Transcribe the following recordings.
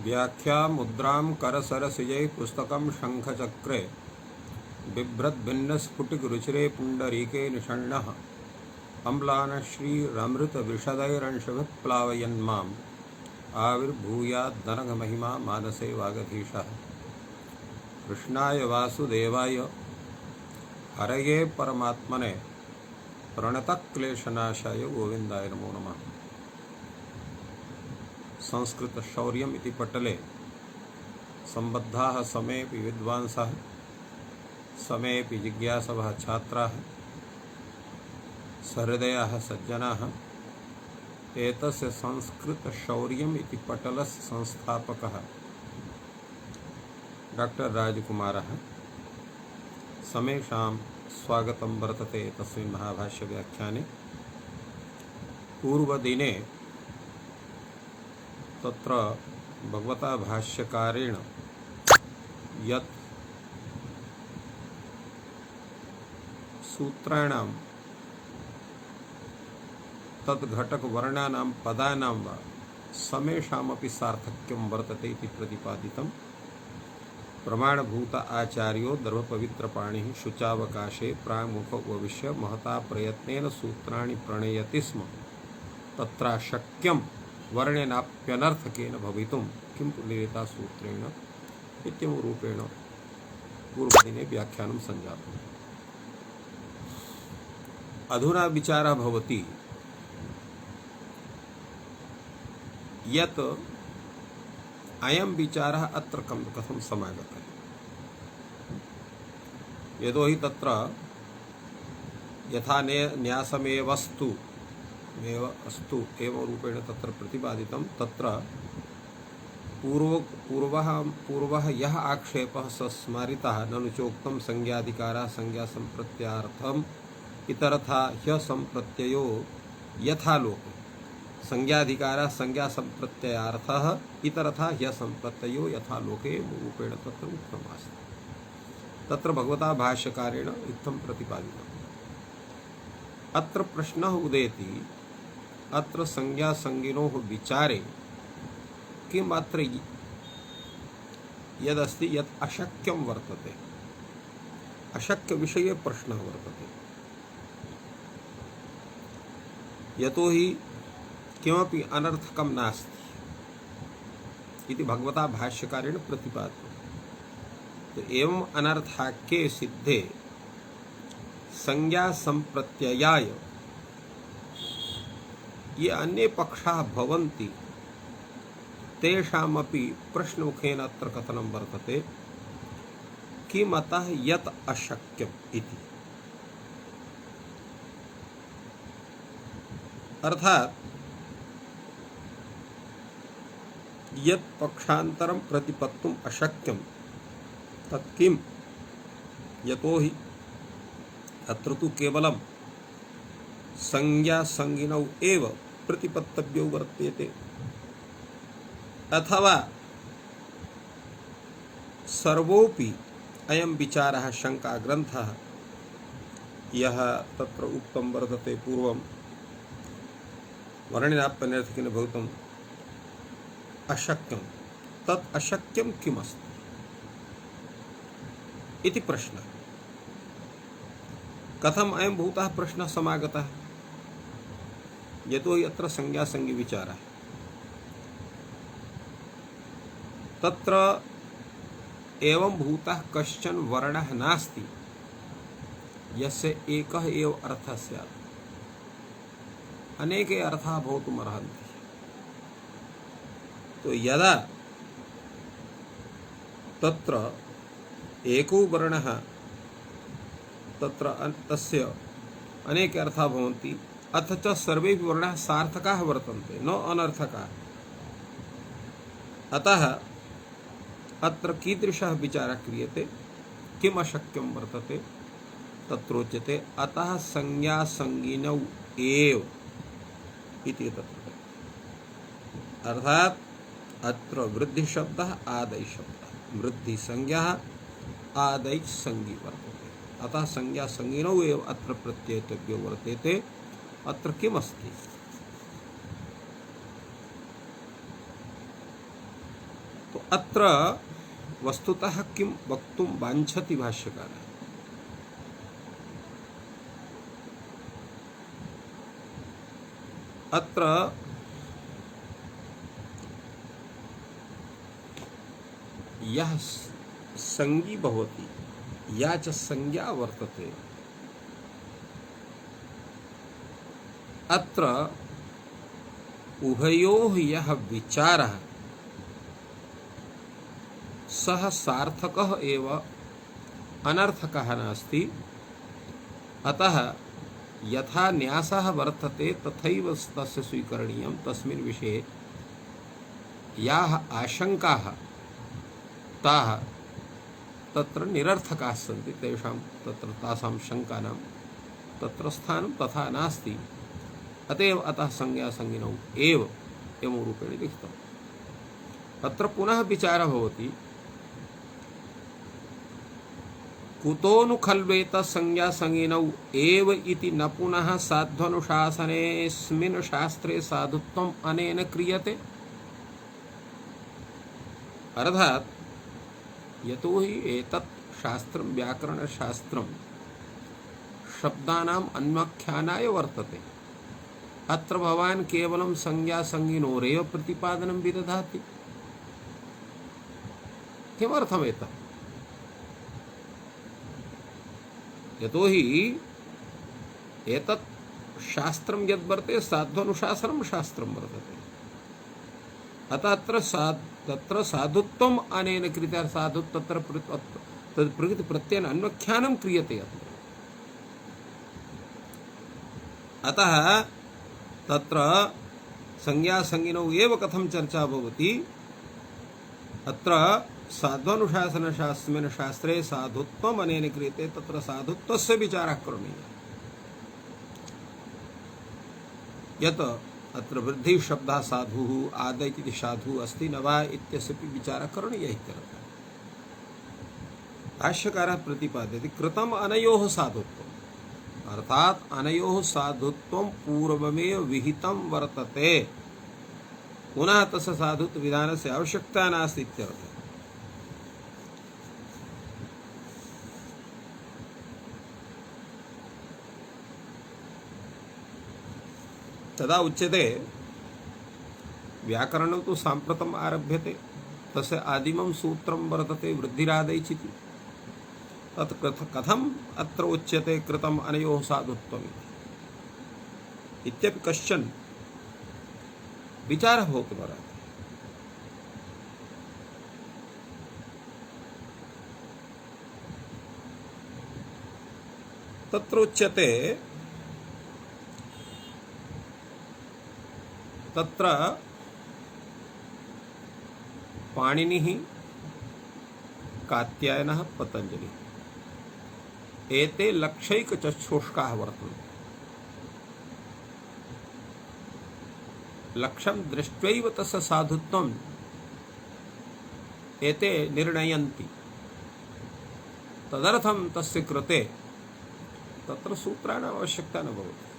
व्याख्या मुद्रां करसरसिजै पुस्तकं शङ्खचक्रे बिभ्रद्भिन्नस्फुटिकरुचिरे पुण्डरीके निषण्णः अम्लानश्रीरमृतविशदैरंशभिः प्लावयन्माम् आविर्भूयाद्दनघमहिमा मानसे वागधीशः। कृष्णाय वासुदेवाय हरये परमात्मने प्रणतक्लेशनाशाय गोविन्दाय नमो नमः। संस्कृत शौर्यम् इति पटले सम्बद्धाः समेऽपि विद्वांसः समेऽपि जिज्ञासवः छात्राः सहृदयाः सज्जनाः एतस्य संस्कृत शौर्यम् इति पटलस्य संस्थापकः डॉक्टर राजकुमारः समेषां स्वागतं वर्तते तस्मिन् महाभाष्य व्याख्याने। पूर्वदिने तत्र भगवता भाष्यकारेण यत् सूत्राणां तद्घटकवर्णानां पदानां वा समेषामपि सार्थक्यं वर्तते इति प्रतिपादितं। प्रमाणभूत आचार्यो दर्भपवित्रपाणिः शुचावकाशे प्राङ्मुखोपविश्य महता प्रयत्नेन सूत्राणि प्रणयति स्म। तत्राशक्यं वर्णेनाप्यनर्थकेन भवितुं किं पुनरेता सूत्रेण इत्येवं रूपेण पूर्वदिने व्याख्यानं सञ्जातम्। अधुना विचारः भवति यत् अयं विचारः अत्र कथं समागतः। यतोहि तत्र यथा न्यासमेवस्तु अस्तु एवं रूपेण तत्र प्रतिपादितं। तत्र पूर्वः यः आक्षेपः स स्मारितः ननु चोक्तं संज्ञाधिकारः संज्ञासंप्रत्ययार्थम् इतरथा ह्यसंप्रत्ययो यथा लोके संज्ञाधिकारः संज्ञासंप्रत्ययार्थः इतरथा ह्यसंप्रत्ययो यथा लोके रूपेण तत्र उक्तमस्ति। तत्र भगवता भाष्यकारेण इत्थं प्रतिपादितम्। अत्र प्रश्नः उदेति अत्र संज्ञासंज्ञिनोः विचारे किम् अत्र यदस्ति यत् अशक्यं वर्तते, अशक्यविषये प्रश्नः वर्तते। यतोहि किमपि अनर्थकं नास्ति इति भगवता भाष्यकारेण प्रतिपादितं। तो एवं अनर्थाख्ये सिद्धे संज्ञा संप्रत्ययाय ये अन्ये पक्षाः भवन्ति तेषामपि प्रश्नमुखेन अत्र कथनं वर्तते किमतः यत् अशक्यम् इति। अर्थात् यत् पक्षान्तरं प्रतिपत्तुम् अशक्यं तत् किम्। यतोहि अत्र तु केवलं संज्ञासंज्ञिनौ एव प्रतिपत्तव्यौ वर्तेते, अथवा सर्वोपि अयं विचारः शङ्काग्रन्थः यः तत्र उक्तं वर्तते पूर्वं वर्णेनाप्यनर्थकेन भवितुम् अशक्यं तत् अशक्यं किमस्ति इति प्रश्नः। कथम् अयं भूतः प्रश्नः समागतः। यतोहि अत्र संज्ञासंज्ञ विचारः। तत्र एवं भूतः कश्चन वर्णः नास्ति यस्य एकः एव अर्थः स्यात्। अनेके अर्थाः भवितुम् अर्हन्ति। तो यदा तत्र एको वर्णः तत्र तस्य अनेके अर्थाः भवन्ति, अथ च सर्वेपि वर्णाः सार्थकाः वर्तन्ते न अनर्थकाः। अतः अत्र कीदृशः विचारः क्रियते किम् अशक्यं वर्तते तत्रोच्यते अतः संज्ञासंज्ञिनौ एव इति तत्र। अर्थात् अत्र वृद्धि शब्दः आदै शब्दः, वृद्धि संज्ञा आदै संज्ञी वर्तते। अतः संज्ञासंज्ञिनौ एव अत्र प्रत्येतव्यो वर्तेते। अत्र किमस्ति। अत्र वस्तुतः किं वक्तुं वाञ्छति भाष्यकारः? अत्र यः संगी भवति या च संज्ञा वर्तते, अत्र उभयोः यः विचारः सः सार्थकः एव, अनर्थकः नास्ति। अतः यथा न्यासः वर्तते तथैव तस्य स्वीकरणीयं। तस्मिन् विषये याः आशंकाः ताः तत्र निरर्थकाः सन्ति, तेषां तत्र तासां शङ्कानां तत्र स्थानं तथा नास्ति। अतएव अतः संज्ञा संज्ञिनौ एव एवं रूपेण लिखितम्। अत्र पुनः विचारः भवति, कुतो नु खल्वेत संज्ञा संज्ञिनौ एव इति न पुनः साध्वनुशासनेऽस्मिन् शास्त्रे साधुत्वम् अनेन क्रियते। अर्थात यतो हि एतत् शास्त्रं व्याकरणशास्त्रं शब्दानाम् अन्वाख्यानाय वर्तते। अत्र भवान् केवलं संज्ञा संज्ञिनोरेव प्रतिपादनं विदधाति। किमर्थम् एतत्? यतो हि एतत् शास्त्रं यद् वर्तते साध्वनुशासनं शास्त्रं वर्तते। अतः तत्र साधुत्वम् अनेन क्रियते। साधुत्वं तत्र प्रकृति प्रत्ययेन अन्वख्यानं क्रियते। अतः तत्र संज्ञा संज्ञिनौ एव कथं चर्चा भवति? अत्र साध्वनुशासनशास्त्रेण शास्त्रे साधुत्वम् अनेन क्रियते, तत्र साधुत्वस्य विचारः करणीयः। यत् अत्र वृद्धि शब्दः साधुः आदयति इति साधुः अस्ति न वा इत्यस्यापि विचारः करणीयः इत्यर्थः। भाष्यकारः प्रतिपादयति कृतम् अनयोः साधुत्वम्, अर्थात् अनयोः साधुत्वं पूर्वमेव विहितं वर्तते, पुनः तस्य साधुत्व विधानस्य आवश्यकता नास्ति इत्यर्थः। तदा उच्यते व्याकरणं तु साम्प्रतम् आरभ्यते, तस्य आदिमं सूत्रं वर्तते वृद्धिरादैचिति। तत् कथम् अत्र उच्यते कृतम् अनयोः साधुत्वम् इत्यपि कश्चन विचारः भवितुमर्हति। तत्र उच्यते तत्र पाणिनिः, कात्यायनः, पतञ्जलिः एते लक्षैकचक्षुष्काः वर्तन्ते। लक्ष्यं दृष्ट्वैव तस्य साधुत्वम् एते निर्णयन्ति। तदर्थं तस्य कृते तत्र सूत्राणाम् आवश्यकता न भवति।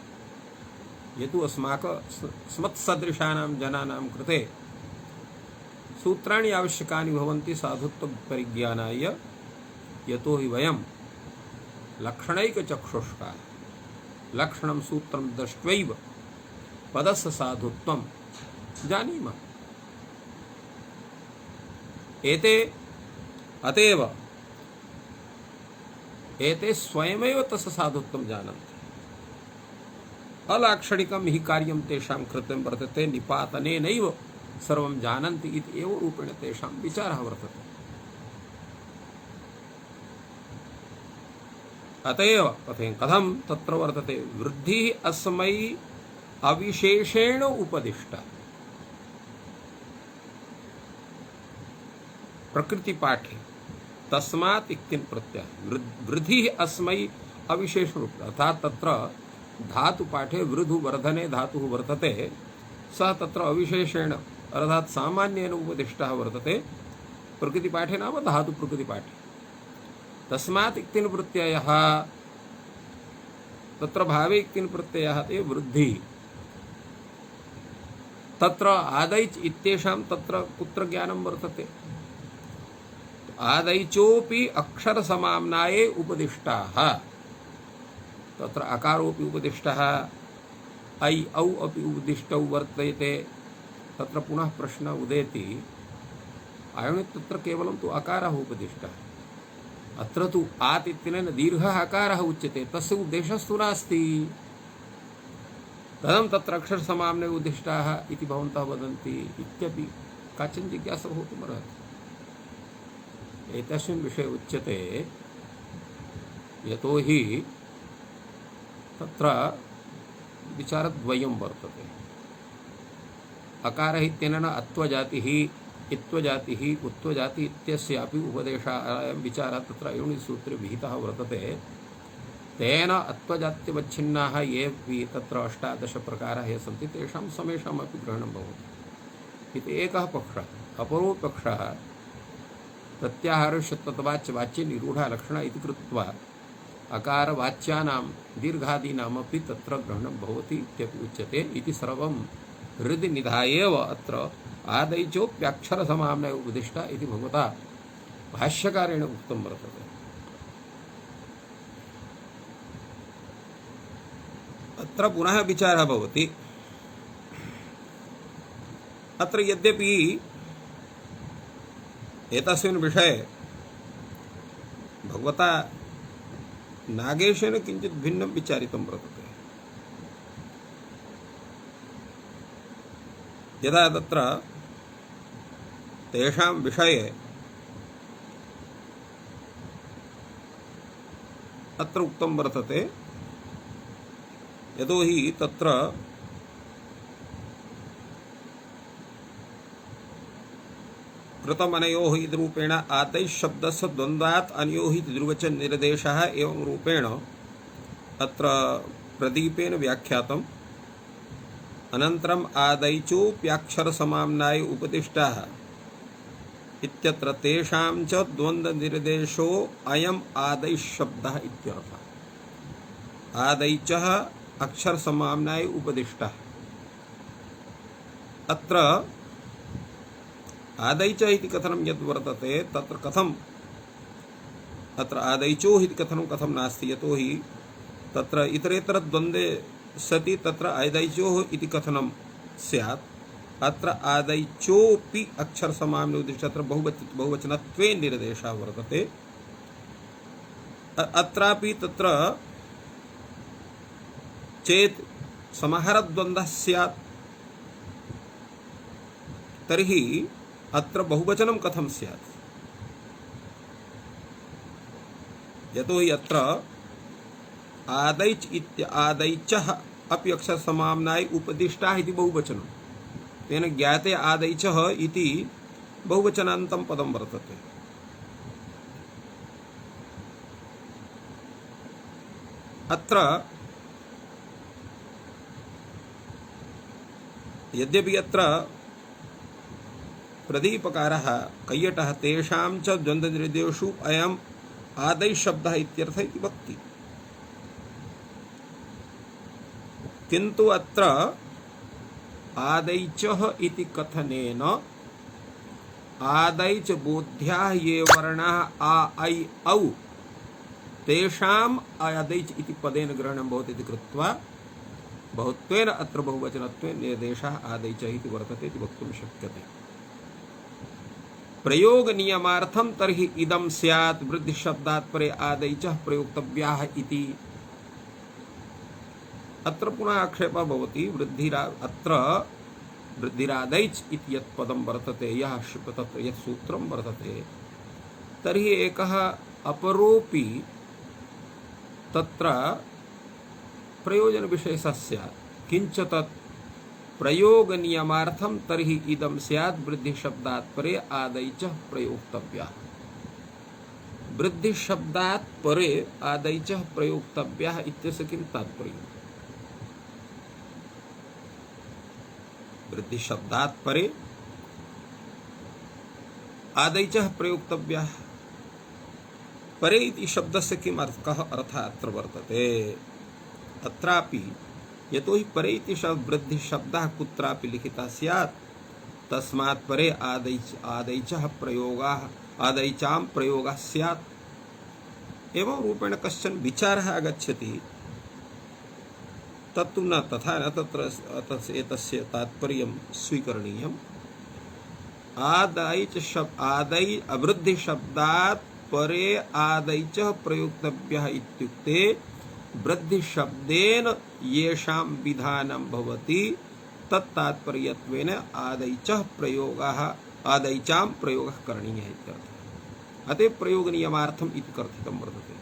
यतु अस्मत्सदृशानां जनानां कृते सूत्राणि आवश्यकानि भवन्ति साधुत्वपरिज्ञानाय। यतो हि वयं लक्षणैकचक्षुष्काः, लक्षणं सूत्रं दृष्ट्वैव पदस्य साधुत्वं जानीमः। एते अतएव एते स्वयमेव तस्य साधुत्वं जानन्ति। अलाक्षणिकं हि कार्यं तेषां कृतं वर्तते, निपातनेनैव सर्वं जानन्ति इति एव रूपेण तेषां विचारः वर्तते। अतएव कथं तत्र वर्तते वृद्धिः अस्मै अविशेषेण उपदिष्टा। प्रकृतिपाठे तस्मात् इक्तिन् प्रत्ययः वृद्धिः अस्मै अविशेषण, अर्थात् तत्र धातुपाठे वृद्धु वर्धने धातुः वर्तते, सः तत्र अविशेषेण अर्थात् सामान्येन उपदिष्टः वर्तते। प्रकृतिपाठे नाम धातु प्रकृतिपाठे। तस्मात् इक्तिन् प्रत्ययः, तत्र भावे इक्तिन् प्रत्ययः ते वृद्धिः। तत्र आदैच् इत्येषां तत्र कुत्र ज्ञानं वर्तते? आदैचोपि अक्षर समाम्नाये उपदिष्टाः तत्र अकारोपि उपदिष्टः ऐ औ अपि उपदिष्टौ वर्तते तत्र पुनः प्रश्न उदेति आयणे तत्र केवलं तु अकारः उपदिष्टः अत्र तु आत् इत्यनेन दीर्घः अकारः उच्यते तस्य उद्देशस्तु नास्ति तदं तत्र अक्षरसमाम्ने उद्दिष्टाः इति भवन्तः वदन्ति इत्यपि काचिन् जिज्ञासा भवितुमर्हति एतस्मिन् विषये उच्यते यतोहि तत्र विचारद्वयं वर्तते अकारः इत्यनेन अत्वजातिः इत्वजातिः उत्वजातिः इत्यस्यापि उपदेशाय विचारः तत्र अयोनिसूत्रे विहितः वर्तते तेन अत्वजात्यवच्छिन्नाः येऽपि तत्र 18 प्रकाराः ये सन्ति तेषां समेषामपि ग्रहणं भवति इति एकः पक्षः अपरो पक्षः प्रत्याहारशब्दवाच्यवाच्ये निरूढा इति कृत्वा अकारवाच्यानां दीर्घादीनामपि तत्र ग्रहणं भवति इत्यपि उच्यते इति सर्वं हृदि निधाय एव अत्र आदैचोप्यक्षरसमाम्नय उपदिष्टा इति भगवता भाष्यकारेण उक्तं वर्तते अत्र पुनः विचारः भवति अत्र यद्यपि एतस्मिन् विषये भगवता नागेशेन किञ्चित् भिन्नं विचारितं वर्तते यदा तत्र तेषां विषये अत्र उक्तं वर्तते यतोहि तत्र कृतमनयोः इति रूपेण आदैः शब्दस्य द्वन्द्वात् अनयोः इति द्विवचन निर्देशः एवं रूपेण अत्र प्रदीपेन व्याख्यातम् अनन्तरम् आदैचोप्याक्षरसमाम्नाय उपदिष्टाः इत्यत्र तेषां च द्वन्द्वनिर्देशो अयम् आदैः शब्दः इत्यर्थः आदैचः अक्षरसमाम्नाय उपदिष्टः अत्र आदैच इति कथनं यद् वर्तते तत्र कथम् अत्र आदैचो इति कथनं कथं नास्ति यतोहि तत्र इतरेतर द्वन्द्वे सति तत्र आदैचोः इति कथनं स्यात् अत्र आदैचोपि अक्षरसमाम्ने उद्दिश्य अत्र बहुवचनत्वे निर्देशः वर्तते अत्रापि तत्र चेत् समाहारद्वन्द्वः स्यात् तर्हि अत्र बहुवचनं कथं स्यात् यतोहि अत्र आदैच इत्य आदैचः अपि अक्षरसमाम्नाय उपदिष्टाः इति बहुवचनं तेन ज्ञाते आदैचः इति बहुवचनान्तं पदं वर्तते अत्र यद्यपि अत्र प्रदीपकारः कैयटः तेषां च द्वन्द्वनिर्देशो अयम् आदैः शब्दः इत्यर्थः इति वक्ति किन्तु अत्र आदैचः इति कथनेन आदैच बोध्याः ये वर्णाः आ ऐ औ तेषाम् आदैच इति पदेन ग्रहणं भवति इति कृत्वा बहुत्वेन अत्र बहुवचनत्वेन निर्देशः आदैच इति वर्तते इति वक्तुं शक्यते प्रयोग नियमार्थं तर्हि इदं स्यात् वृद्धि शब्दात् परे आदैचः प्रयोक्तव्याः इति अत्र पुनः आक्षेपः भवति अत्र वृद्धिरादैच इति यत् पदं वर्तते यः तत्र यत् सूत्रं वर्तते तर्हि एकः अपरोपि तत्र प्रयोजनविशेषः स्यात् किञ्च तत् प्रयोग नियमार्थं तर्हि इदं स्यात् वृद्धि शब्दात् परे आदैचः प्रयोक्तव्याः वृद्धि शब्दात् परे आदैचः प्रयोक्तव्याः इत्यस्य किं तात्पर्यम् वृद्धि शब्दात् परे आदैचः प्रयोक्तव्याः परे इति शब्दस्य किम् अर्थः अत्र वर्तते अत्रापि यतोहि परे इति वृद्धि शब्दः कुत्रापि लिखितः स्यात् तस्मात् परे आदैचः प्रयोगाः आदैचां प्रयोगः स्यात्। एवं रूपेण कश्चन विचारः आगच्छति, तत्तु न तथा न तत्र एतस्य तात्पर्यं स्वीकरणीयम्। आदै अवृद्धि शब्दात् परे आदैच प्रयोक्तव्यः इत्युक्ते वृद्धि शब्देन येषां विधानं भवति तत्तात्पर्यत्वेन आदैचः प्रयोगः आदैचां प्रयोगः करणीयः इत्यर्थः। अतः प्रयोग नियमार्थम् इति कथितं वर्तते।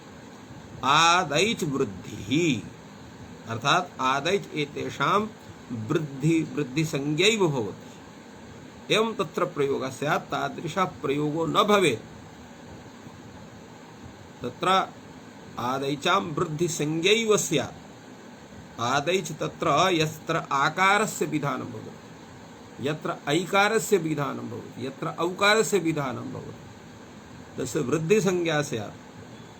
आदैच वृद्धिः अर्थात आदैच एतेषां वृद्धि संज्ञैव भवति। एवं तत्र प्रयोगः स्यात्, तादृशः प्रयोगो न भवेत्। तत्र आदैचां वृद्धि संज्ञैव स्यात्। आदैच तत्र यत्र आकारस्य विधानं भवति, यत्र ऐकारस्य विधानं भवति, यत्र औकारस्य विधानं भवति, तस्य वृद्धि संज्ञा स्यात्।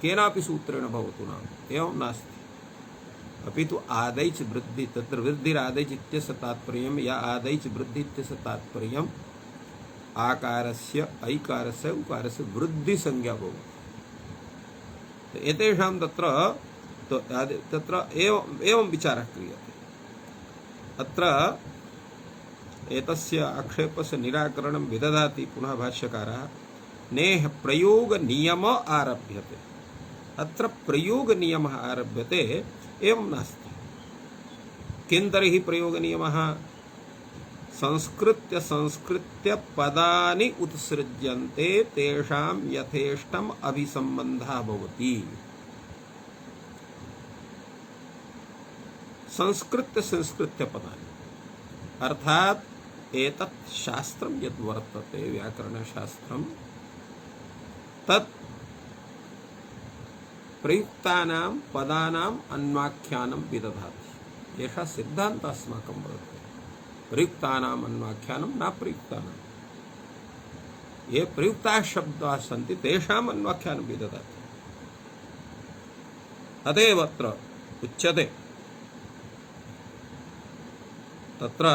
केनापि सूत्रेण भवतु नाम, एवं नास्ति। अपि तु आदैच वृद्धि, तत्र वृद्धिरादैच इत्यस्य तात्पर्यं या आदैच वृद्धि इत्यस्य तात्पर्यं आकारस्य ऐकारस्य उकारस्य वृद्धि संज्ञा भवति। एतेषां तत्र एवं विचारः क्रियते। अत्र एतस्य आक्षेपस्य निराकरणं विदधाति पुनः भाष्यकारः। नेह प्रयोग नियम आरभ्यते। अत्र प्रयोग नियमः आरभ्यते, एवं नास्ति। किं तर्हि प्रयोग नियमः? संस्कृत्य पदानि उत्सृज्यन्ते तेषां यथेष्टम् अभिसंबन्धः भवति। संस्कृत्य पदानि अर्थात एतत् शास्त्रं यद् वर्तते व्याकरणशास्त्रं, तत् प्रयुक्तानां पदानाम् अन्वाख्यानं विदधाति। एषः सिद्धान्तः अस्माकं वर्तते। प्रयुक्तानाम् अन्वाख्यानं न प्रयुक्तानां। ये प्रयुक्ताः शब्दाः सन्ति तेषाम् अन्वाख्यानं विदधाति। अतएव अत्र उच्यते तत्र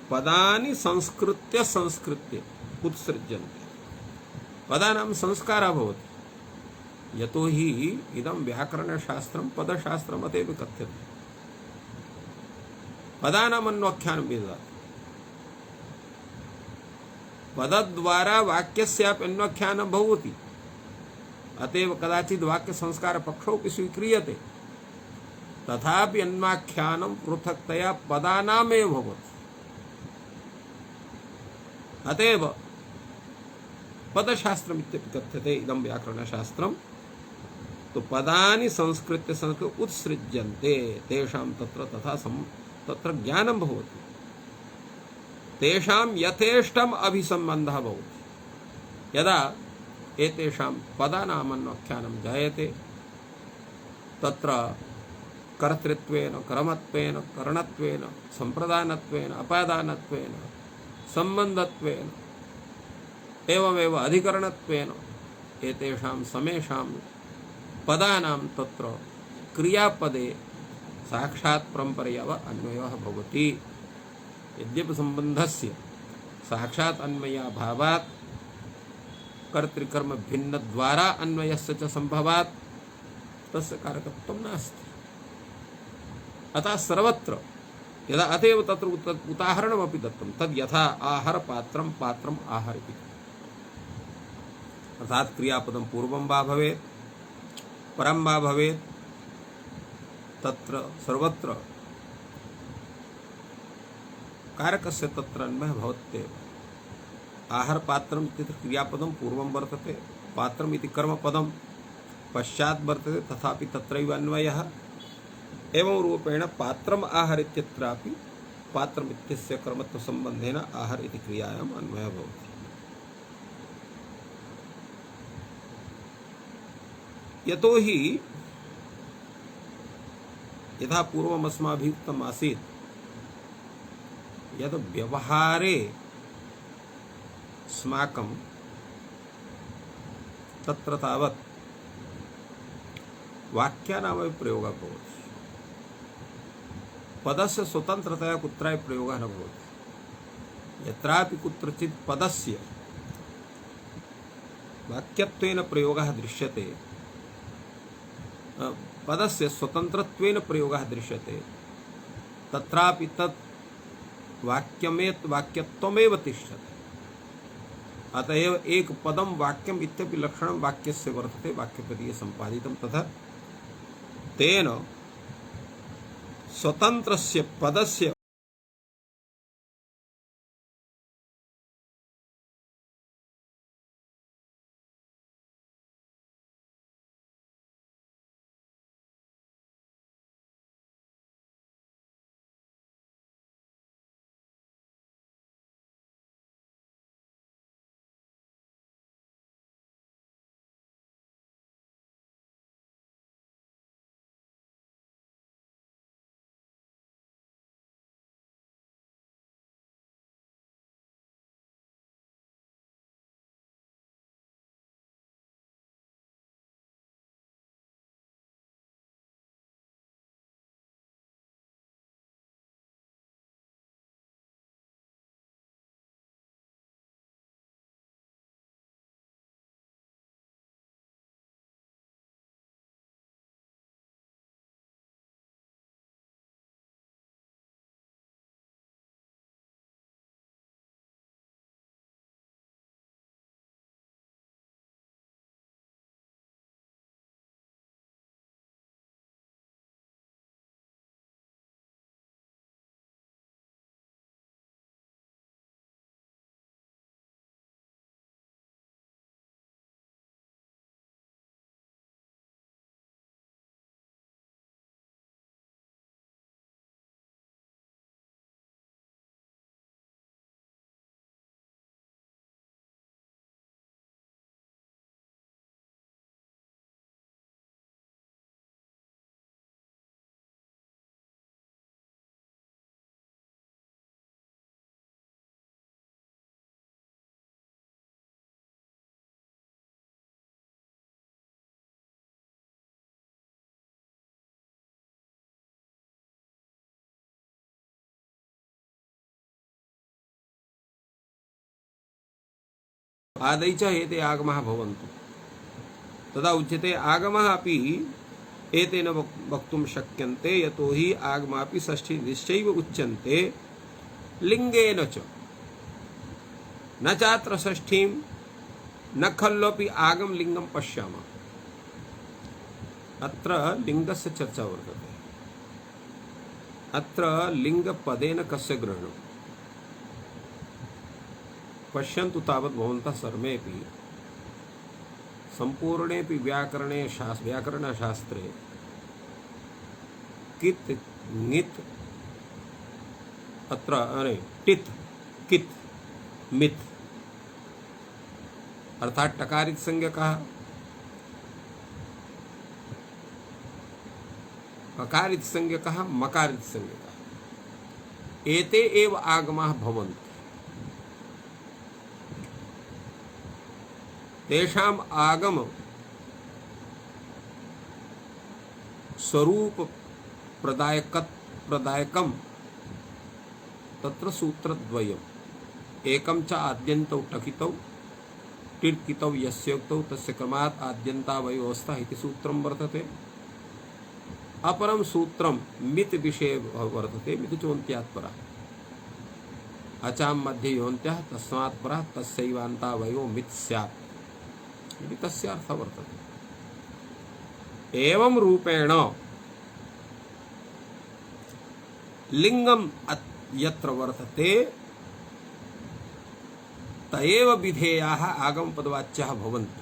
पदानि संस्कृत्य उत्सृज्यन्ते। पदानां संस्कारः भवति। यतो हि इदं व्याकरणशास्त्रं पदशास्त्रम् अतएव कथ्यते। पदानाम् अन्वाख्यानं विदधाति। पदद्वारा वाक्यस्यापि अन्वाख्यानं भवति। अतएव कदाचित् वाक्यसंस्कारपक्षोऽपि स्वीक्रियते, तथापि अन्वाख्यानं पृथक्तया पदानामेव भवति। अतएव पदशास्त्रम् इत्यपि कथ्यते इदं व्याकरणशास्त्रं। तो पदानि संस्कृत्य उत्सृज्यन्ते तेषां तत्र ज्ञानं भवति। तेषां यथेष्टम् अभिसंबन्धः भवति। यदा एतेषां पदानाम् अन्वाख्यानं जायते, तत्र कर्तृत्वेन, कर्मत्वेन, करणत्वेन, संप्रदानत्वेन, अपादानत्वेन, संबन्धत्वेन, एवमेव अधिकरणत्वेन एतेषां समेषां पदानां तत्र क्रियापदे साक्षात् परम्परया वा अन्वयः भवति। यद्यपि संबन्धस्य साक्षात् अन्वयाभावात् कर्तृकर्म भिन्नद्वारा अन्वयस्य च संभवात् तस्य कारकत्वं नास्ति। अतः सर्वत्र यदा अतएव तत्र उदाहरणमपि दत्तं, तद् यथा आहार पात्रं पात्रम् आहार इति। अर्थात् क्रियापदं पूर्वं वा भवेत् परं वा भवेत्, तत्र सर्वत्र कारकस्य तत्र अन्वयः भवत्येव। आहार पात्रम् इति क्रियापदं पूर्वं वर्तते, पात्रम् इति कर्मपदं पश्चात् वर्तते, तथापि तत्रैव अन्वयः। एवं रूपेण पात्रम् आहार इत्यत्रापि पात्रम् इत्यस्य कर्मत्वसम्बन्धेन आहार इति क्रियायाम् अन्वयः भवति। यतो हि यथा पूर्वम् अस्माभिः उक्तम् आसीत्, यद् व्यवहारे अस्माकं तत्र तावत् वाक्यानामपि प्रयोगः भवति। पदस्य स्वतन्त्रतया कुत्रापि प्रयोगः न भवति। यत्रापि कुत्रचित् पदस्य वाक्यत्वेन प्रयोगः दृश्यते, पदस्य स्वतन्त्रत्वेन प्रयोगः दृश्यते, तत्रापि तत् वाक्यत्वमेव तिष्ठति। अतएव एक पदम वाक्यम इत्यपि लक्षणं वाक्यस्य वर्तते, वाक्यपदीय संपादितं। तथा तेन स्वतन्त्रस्य पदस्य आदैच एते आगमः भवन्तु, तदा उच्यते आगमः अपि एतेन वक्तुं शक्यन्ते, यतो हि आगमापि षष्ठी निश्चैव उच्यन्ते लिंगेन च, न चात्र षष्ठीं न खल्वपि आगम लिंगम पश्यामः। अत्र लिंगस्य चर्चा वर्तते। अत्र लिंगपदेन कस्य ग्रहणम्? पश्यन्तु तावत् भवन्तः सर्वेपि संपूर्णेपि व्याकरणशास्त्रे कित् ङित् अत्र टित् कित् मित् अर्थात टकारित संज्ञकः, अकारित संज्ञकः, मकारित संज्ञकः, एते एव आगमाः भवन्ति। तेषाम् आगम स्वरूप प्रदायकम तत्र सूत्रद्वयम्, एकं च आद्यन्तौ टकितौ टिर्कितौ यस्योक्तौ तस्य क्रमात् आद्यन्तावयवस्था इति सूत्रं वर्तते। अपरं सूत्रं मित् विषये वर्तते, मितुचोन्त्यात् परः, अचां मध्ये योन्त्यः तस्मात् परः तस्यैवान्तावयो मित् स्यात् इति तस्य अर्थः वर्तते। एवं रूपेण लिंगम यत्र वर्तते तएव विधेयाः आगमपदवाच्याः भवन्ति,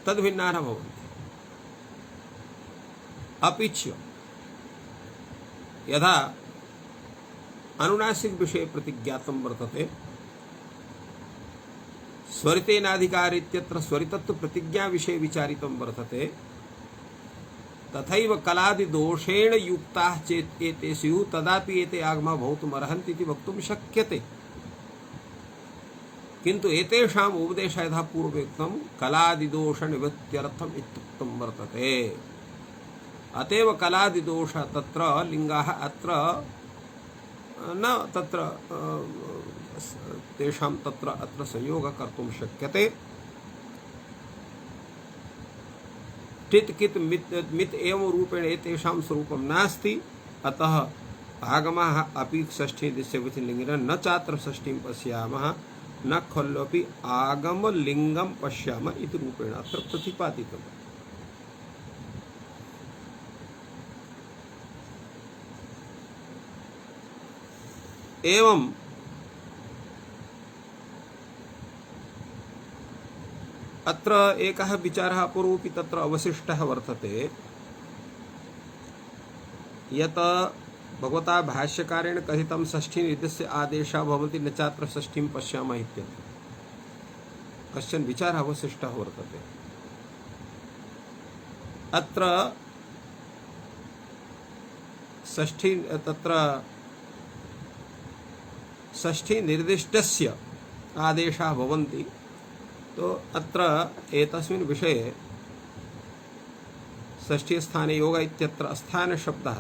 तद्भिन्नाः न भवन्ति। अपि च यथा अनुनासिक विषये प्रतिज्ञातं वर्तते, स्वरितेनाधिकारित्यत्र स्वरितत्व प्रतिज्ञा विषये विचारितं वर्तते, तथैव कलादि दोषेण युक्ताः चेत् एते स्युः तदापि एते आगमा भवितुमर्हन्ति इति वक्तुं शक्यते। किन्तु एतेषाम् उपदेशः यथा पूर्वोक्तं कलादिदोषनिवृत्त्यर्थम् इत्युक्तं वर्तते। अतएव कलादिदोष तत्र लिंगाः अत्र न तत्र तेषां तत्र अत्र संयोगः कर्तुं शक्यते। टित् कित् मित् एवं रूपेण एतेषां स्वरूपं नास्ति। अतः आगमः अपि षष्ठी दिश्यवति लिंगिन न चात्र षष्ठीं पश्यामः न खल्वपि आगमलिंगं पश्यामः इति रूपेण अत्र प्रतिपादितम्। एवं अत्र एकः विचारः अपरोऽपि तत्र अवशिष्टः वर्तते, यत् भगवता भाष्यकारेण कथितं षष्ठी निर्दिश्य आदेशः भवति न चात्र षष्ठीं पश्यामः इत्यत्र कश्चन विचारः अवशिष्टः वर्तते। अत्र षष्ठी तत्र षष्ठी निर्दिष्टस्य आदेशाः भवन्ति। तो अत्र एतस्मिन् विषये षष्ठी स्थाने योग इत्यत्र स्थान शब्दः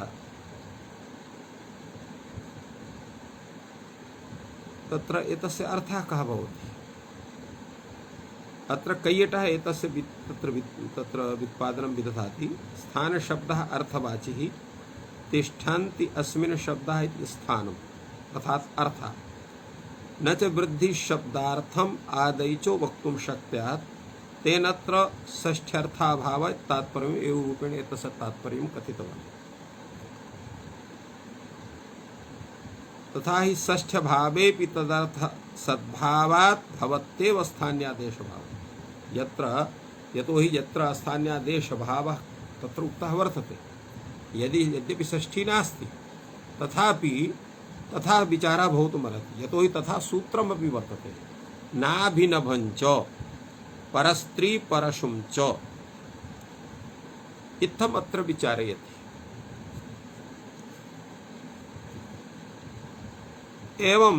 तत्र एतस्य अर्थः कः भवति? अत्र कैयटः एतस्य तत्र व्युत्पादनं विदधाति। स्थान शब्दः अर्थवाचिः तिष्ठन्ति अस्मिन् शब्दः इति स्थानम् अर्थात् अर्थः न च वृद्धि शब्दार्थम आदैचो वक्तुं शक्यात् तेनत्र षष्ठ्यर्थाभाव तात्पर्यम् एव रूपेण एतस्य तात्पर्यं कथितवान्। तथा हि षष्ठ्य भावेपि तदर्थ सद्भावात् भवत्येव स्थान्यादेश भाव। यत्र यतो हि यत्र स्थान्यादेश भावः तत्र उक्तः वर्तते। यद्यपि षष्ठी नास्ति तथापि तथा विचारः भवितुमर्हति। यतो हि तथा सूत्रमपि वर्तते नाभिनभं च परस्त्री परशुं च इत्थम् अत्र विचारयति। एवं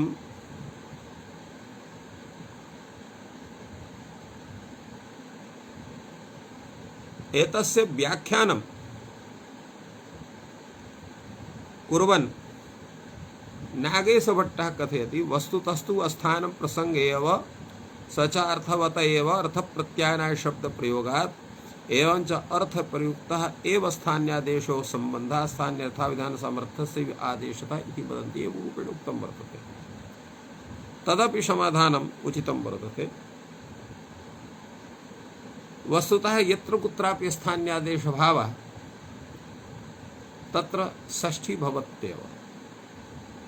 एतस्य व्याख्यानं कुर्वन् नागेशभट्टः कथयति वस्तुतस्तु स्थानं प्रसंगे एव स च अर्थवत एव अर्थप्रत्यायनाय शब्दप्रयोगात् एवं च अर्थप्रयुक्तः एव स्थान्यादेशो सम्बन्धः स्थान्यर्थाविधान सामर्थ्यस्य आदेशतः इति वदन्ति एवं रूपेण उक्तं वर्तते। तदपि समाधानम् उचितं वर्तते। वस्तुतः यत्र कुत्रापि स्थान्यादेशभावः तत्र षष्ठी भवत्येव।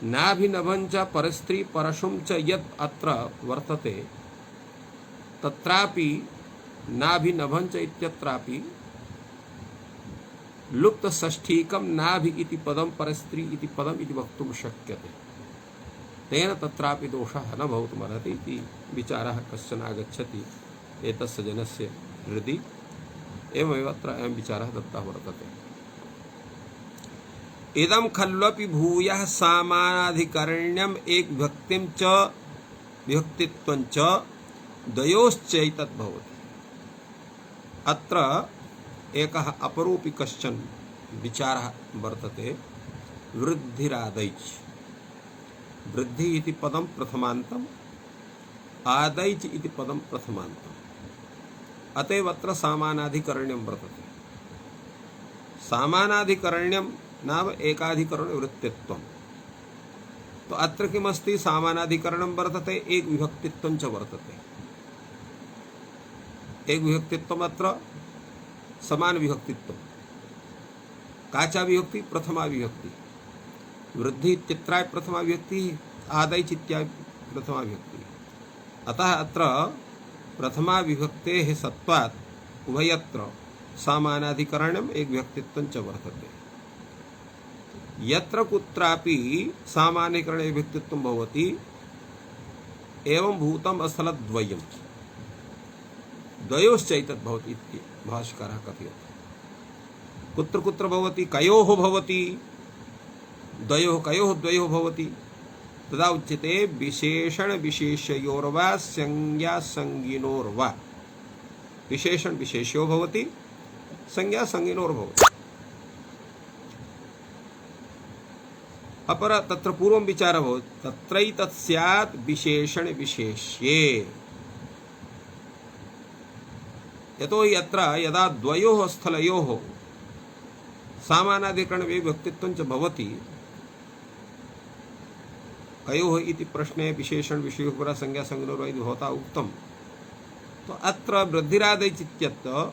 नाभिनभं च परस्त्री परशुं च यत् अत्र वर्तते तत्रापि नाभिनभं च इत्यत्रापि लुप्त षष्ठीकं नाभि इति पदं परस्त्री इति पदम् इति वक्तुं शक्यते। तेन तत्रापि दोषः न भवितुमर्हति इति विचारः कश्चन आगच्छति एतस्य जनस्य हृदि। एवमेव अत्र अयं विचारः दत्तः वर्तते। इदं खल्वपि भूयः सामानाधिकरण्यम् एक विभक्तिं च विभक्तित्वं च द्वयोश्चैतत् भवति। अत्र एकः अपरोऽपि कश्चन विचारः वर्तते वृद्धिरादैच्। वृद्धि इति पदं प्रथमान्तम् आदैच् इति पदं प्रथमान्तम्। अतएव अत्र सामानाधिकरण्यं वर्तते। सामानाधिकरण्यं नाम एकाधिकरण वृत्तित्वम्। तो अत्र किमस्ति? सामानाधिकरणं वर्तते एक विभक्तित्वं च वर्तते। एक विभक्तित्वम् अत्र समान विभक्तित्वं। काचा विभक्ति? प्रथमा विभक्ति। वृद्धि इत्यत्राय प्रथमा विभक्ति, आदैच् इत्यादि प्रथमा विभक्ति। अतः अत्र प्रथमा विभक्तेः सत्वात् उभयत्र सामानाधिकरणम् एक विभक्तित्वं च वर्तते। यत्र कुत्रापि सामान्यकरणे विभक्तित्वं भवति एवं भूतम् स्थलद्वयम् द्वयोश्चैतत् भवति इति भाष्यकारः कथयति। कुत्र कुत्र भवति? कयोः भवति? द्वयोः कयोः द्वयोः भवति? तदा उच्यते विशेषण विशेषयोर्वा संज्ञा संज्ञिनोर्वा। विशेषण विशेष्यो भवति, संज्ञा संज्ञिनोर्भवति। अपर तत्र पूर्वं विचारः भवति तत्रैतत् स्यात् विशेषण विशेष्ये यतोहि अत्र यदा द्वयोः स्थलयोः सामानाधिकरण विभक्तित्वं च भवति कयोः इति प्रश्ने विशेषण विषयोः संज्ञा संज्ञोर्वा इति भवता उक्तं तो अत्र वृद्धिरादैच् इत्यत्र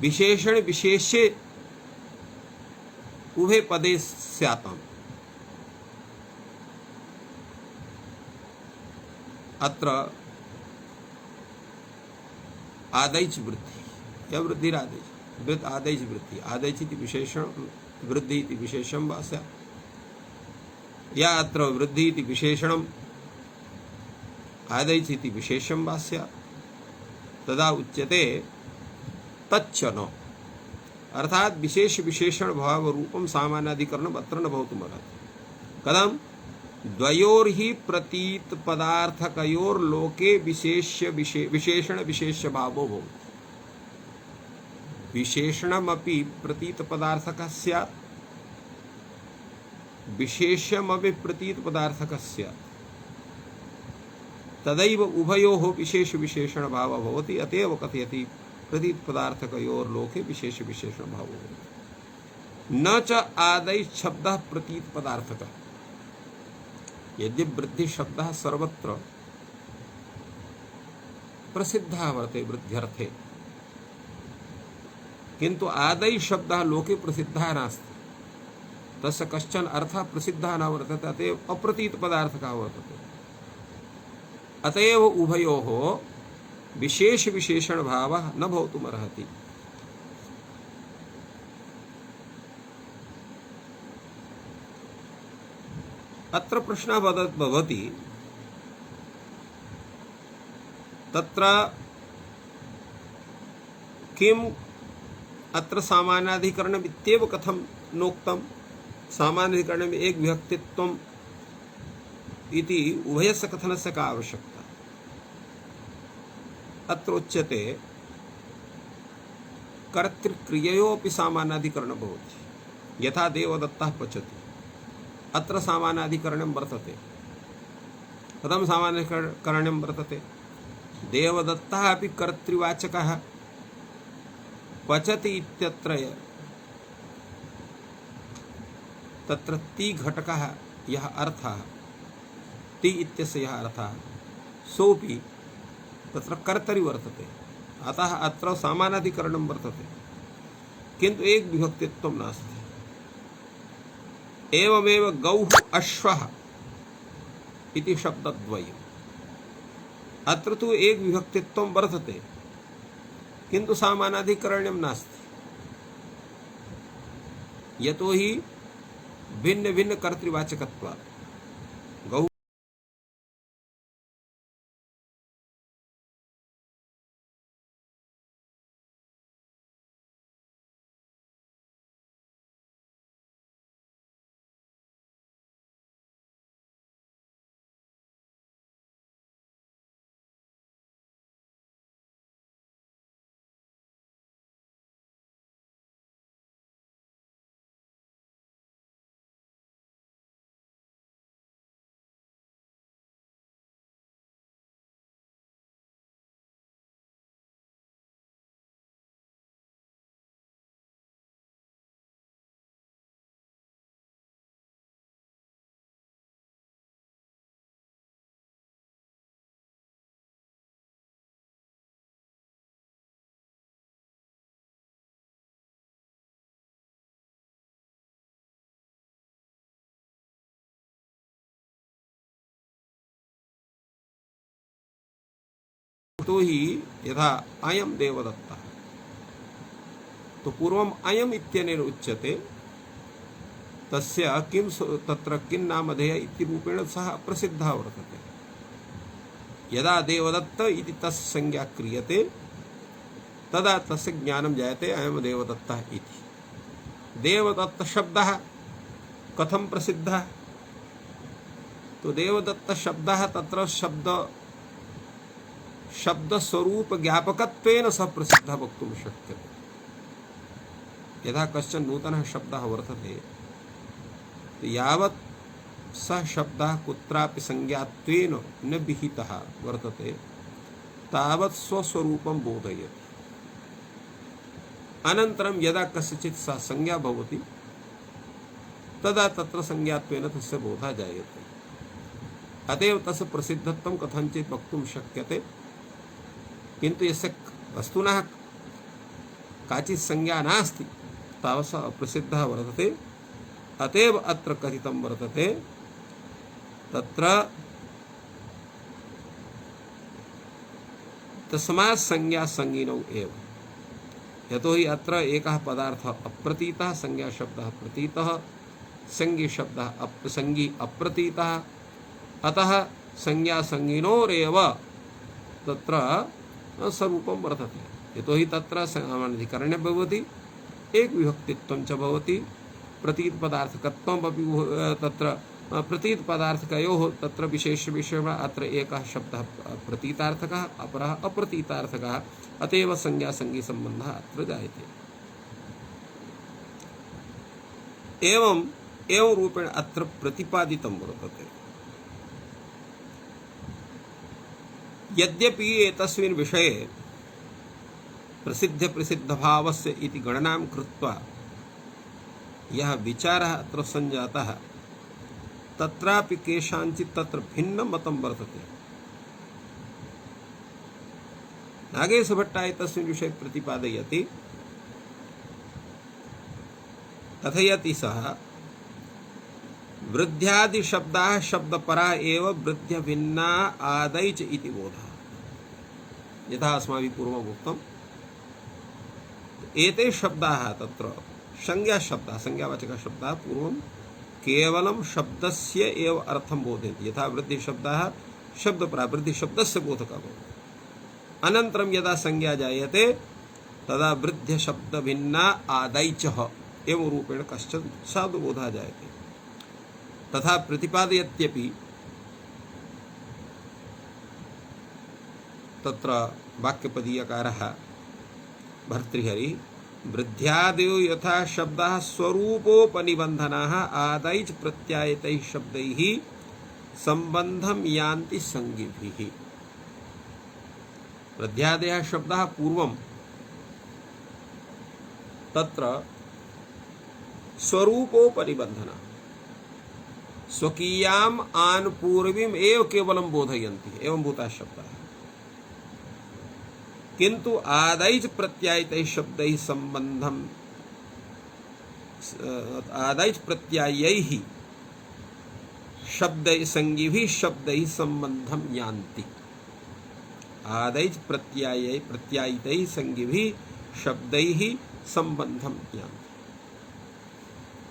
विशेषण विशेष्ये उभे पदे स्याताम् अत्र आदैच वृद्धि या वृद्धिरादैच वृद्ध आदैच वृद्धि आदैच इति विशेषण वृद्धि इति विशेषं वा स्यात् या अत्र वृद्धि इति विशेषणम् आदैच इति विशेषं वा स्यात् तदा उच्यते तच्च न अर्थात विशेष विशेषण भाव रूपम सामान्याधिकरणम् अत्र न भवितुमर्हति कथं द्वयोर्हि प्रतीत पदार्थकयोर्लोके विशेषण विशेष्य भावो भवति विशेषणमपि प्रतीत पदार्थकः स्यात् विशेष्यमपि प्रतीत पदार्थकः स्यात् तदैव उभयोः विशेष विशेषण भावः भवति अतएव कथयति प्रतीत पदार्थकयोर्लोके विशेष विशेषण भावो भवति न च आदैः शब्दः प्रतीत पदार्थकः यद्यपि वृद्धि शब्दः सर्वत्र प्रसिद्धः वर्तते वृद्ध्यर्थे किंतु आदै शब्दः लोके प्रसिद्धः नास्ति तस्य कश्चन अर्थः प्रसिद्धः न वर्तते अतएव अप्रतीत पदार्थकः वर्तते अतएव उभयोः विशेष विशेषण भावः न भवितुमर्हति अत्र प्रश्नः भवति तत्र किम् अत्र सामान्याधिकरणम् इत्येव कथं नोक्तं सामान्याधिकरणे में एक विभक्तित्वम् इति उभयस्य कथनस्य का आवश्यकता अत्र उच्यते कर्तृक्रिययोऽपि सामान्याधिकरणं भवति यथा देवदत्तः पचति अत्र सामान्याधिकरणं वर्तते कथं सामान्याधिकरणं वर्तते देवदत्तः अपि कर्तृवाचकः पचति इत्यत्र तत्र ति घटकः यः अर्थः ति इत्यस्य यः अर्थः सोऽपि तत्र कर्तरि वर्तते अतः अत्र सामानाधिकरणं वर्तते किन्तु एक विभक्तित्वं नास्ति एवमेव गौः अश्वः इति शब्दद्वयम् अत्र तु एक विभक्तित्वं वर्तते किन्तु सामानाधिकरणं नास्ति यतोहि भिन्न भिन्न कर्तृवाचकत्वात् गौः तो ही यथा अयम देवदत्तः तो पूर्वम अयम इत्यनेन उच्यते तस्य किं तत्र किं नामधेय इति रूपेण सः प्रसिद्धः वर्तते यदा देवदत्त इति तस्य संज्ञा क्रियते तदा तस्य ज्ञानं जायते अयम देवदत्तः इति देवदत्त शब्दः कथं प्रसिद्धः तो देवदत्त शब्दः तत्र शब्द स्वरूप ज्ञापकत्वेन सः प्रसिद्धः वक्तुं शक्यते यदा कश्चन नूतनः शब्दः वर्तते तो यावत् सः शब्दः कुत्रापि संज्ञात्वेन न विहितः वर्तते तावत् स्वस्वरूपं बोधयति। अनन्तरं यदा कस्यचित् सा संज्ञा भवति तदा तत्र संज्ञात्वेन तस्य बोधः जायते। अतएव तस्य प्रसिद्धत्वं कथञ्चित् वक्तुं शक्यते, किन्तु यस्य वस्तुनः काचित् संज्ञा नास्ति तावत् सः अप्रसिद्धः वर्तते। अतएव अत्र कथितं वर्तते तत्र तस्मात् संज्ञा संगिनौ एव। यतोहि अत्र एकः पदार्थः अप्रतीतः, संज्ञा शब्दः प्रतीतः, संज्ञी शब्दः संज्ञी अप्रतीतः, अतः संज्ञा संगिनोरेव तत्र स्वरूपं वर्तते। यतोहि तत्र सामान्यधिकरणे भवति, एक विभक्तित्वं च भवति, प्रतीत पदार्थकत्वम् अपि तत्र प्रतीत पदार्थकयोः तत्र विशेषविषयः। अत्र एकः शब्दः प्रतीतार्थकः, अपरः अप्रतीतार्थकः, अतएव संज्ञा संज्ञी सम्बन्धः अत्र जायते। एवं रूपेण अत्र प्रतिपादितं वर्तते। यद्यपि एतस्मिन् विषये प्रसिद्धभावस्य इति गणनां कृत्वा यः विचारः अत्र सञ्जातः, तत्रापि केषाञ्चित् तत्र भिन्नं मतं वर्तते। नागेशभट्टः तस्मिन् विषये प्रतिपादयति, कथयति सः, वृद्ध्यादिशब्दाः शब्दपराः एव वृद्ध्यभिन्ना आदैच इति बोधः। यथा अस्माभिः पूर्वम् उक्तम्, एते शब्दाः तत्र संज्ञाशब्दाः, संज्ञावाचकः शब्दाः पूर्वं केवलं शब्दस्य एव अर्थं बोधयन्ति। यथा वृद्धिशब्दाः शब्दपराः, वृद्धिशब्दस्य बोधकः भवति। अनन्तरं यदा संज्ञा जायते तदा वृद्ध्यशब्दभिन्ना आदैचः एवं रूपेण कश्चन शब्दबोधः जायते। तथा प्रतिपादयत्यपि तत्र वाक्यपदीयकारः भर्तृहरिः, वृद्ध्यादयो यथा शब्दाः स्वरूपोपनिबन्धनाः आदैच प्रत्यायतैः शब्दैः सम्बन्धं यान्ति संज्ञिभिः। वृद्ध्यादयः शब्दाः पूर्वं तत्र स्वरूपोपनिबन्धनाः स्वकीयाम् आनुपूर्वीम् एव केवलं बोधयन्ति, एवं भूताः शब्दाः। किंतु आदैच प्रत्यायितैः शब्दैः सम्बन्धं आदैच प्रत्यायैः शब्दैः संज्ञिभिः शब्दैः सम्बन्धं यान्ति। आदैच प्रत्यायितैः संज्ञिभिः शब्दैः सम्बन्धं यान्ति।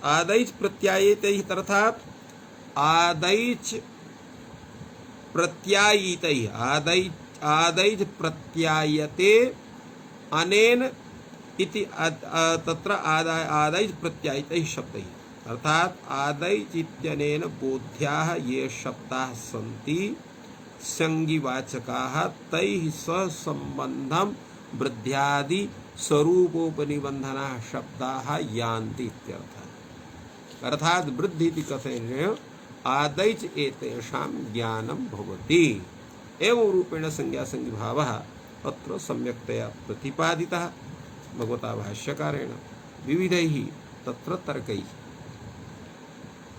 आदैच प्रत्यायितैः अर्थात् आदैच प्रत्यायितैः आदैच प्रत्यायते अनेन इति तत्र आदैच प्रत्यायितैः शब्दैः अर्थात आदैच इत्यनेन बोध्याः ये शब्दाः सन्ति संज्ञिवाचकाः तैः सह सम्बन्धं वृद्ध्यादि स्वरूपोपनिबन्धनाः शब्दाः यान्ति इत्यर्थः। अर्थात वृद्धि इति कथनेन आदैच एतेषां ज्ञानं भवति। एवं रूपेण संज्ञा संज्ञिभावः अत्र सम्यक्तया प्रतिपादितः भगवता भाष्यकारेण विविधैः तत्र तर्कैः।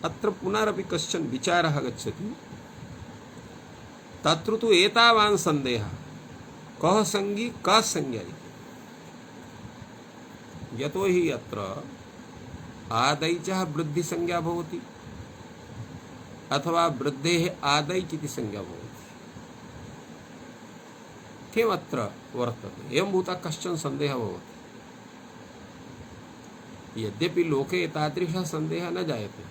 अत्र पुनरपि कश्चन विचारः गच्छति। तत्र तु एतावान् सन्देहः कः संज्ञी कः संज्ञा इति। यतोहि अत्र आदैचः वृद्धि संज्ञा भवति अथवा वृद्धेः आदैच इति संज्ञा भवति। किमत्र वर्तते एवं भूतः कश्चन सन्देहः भवति। यद्यपि लोके एतादृशः सन्देहः न जायते।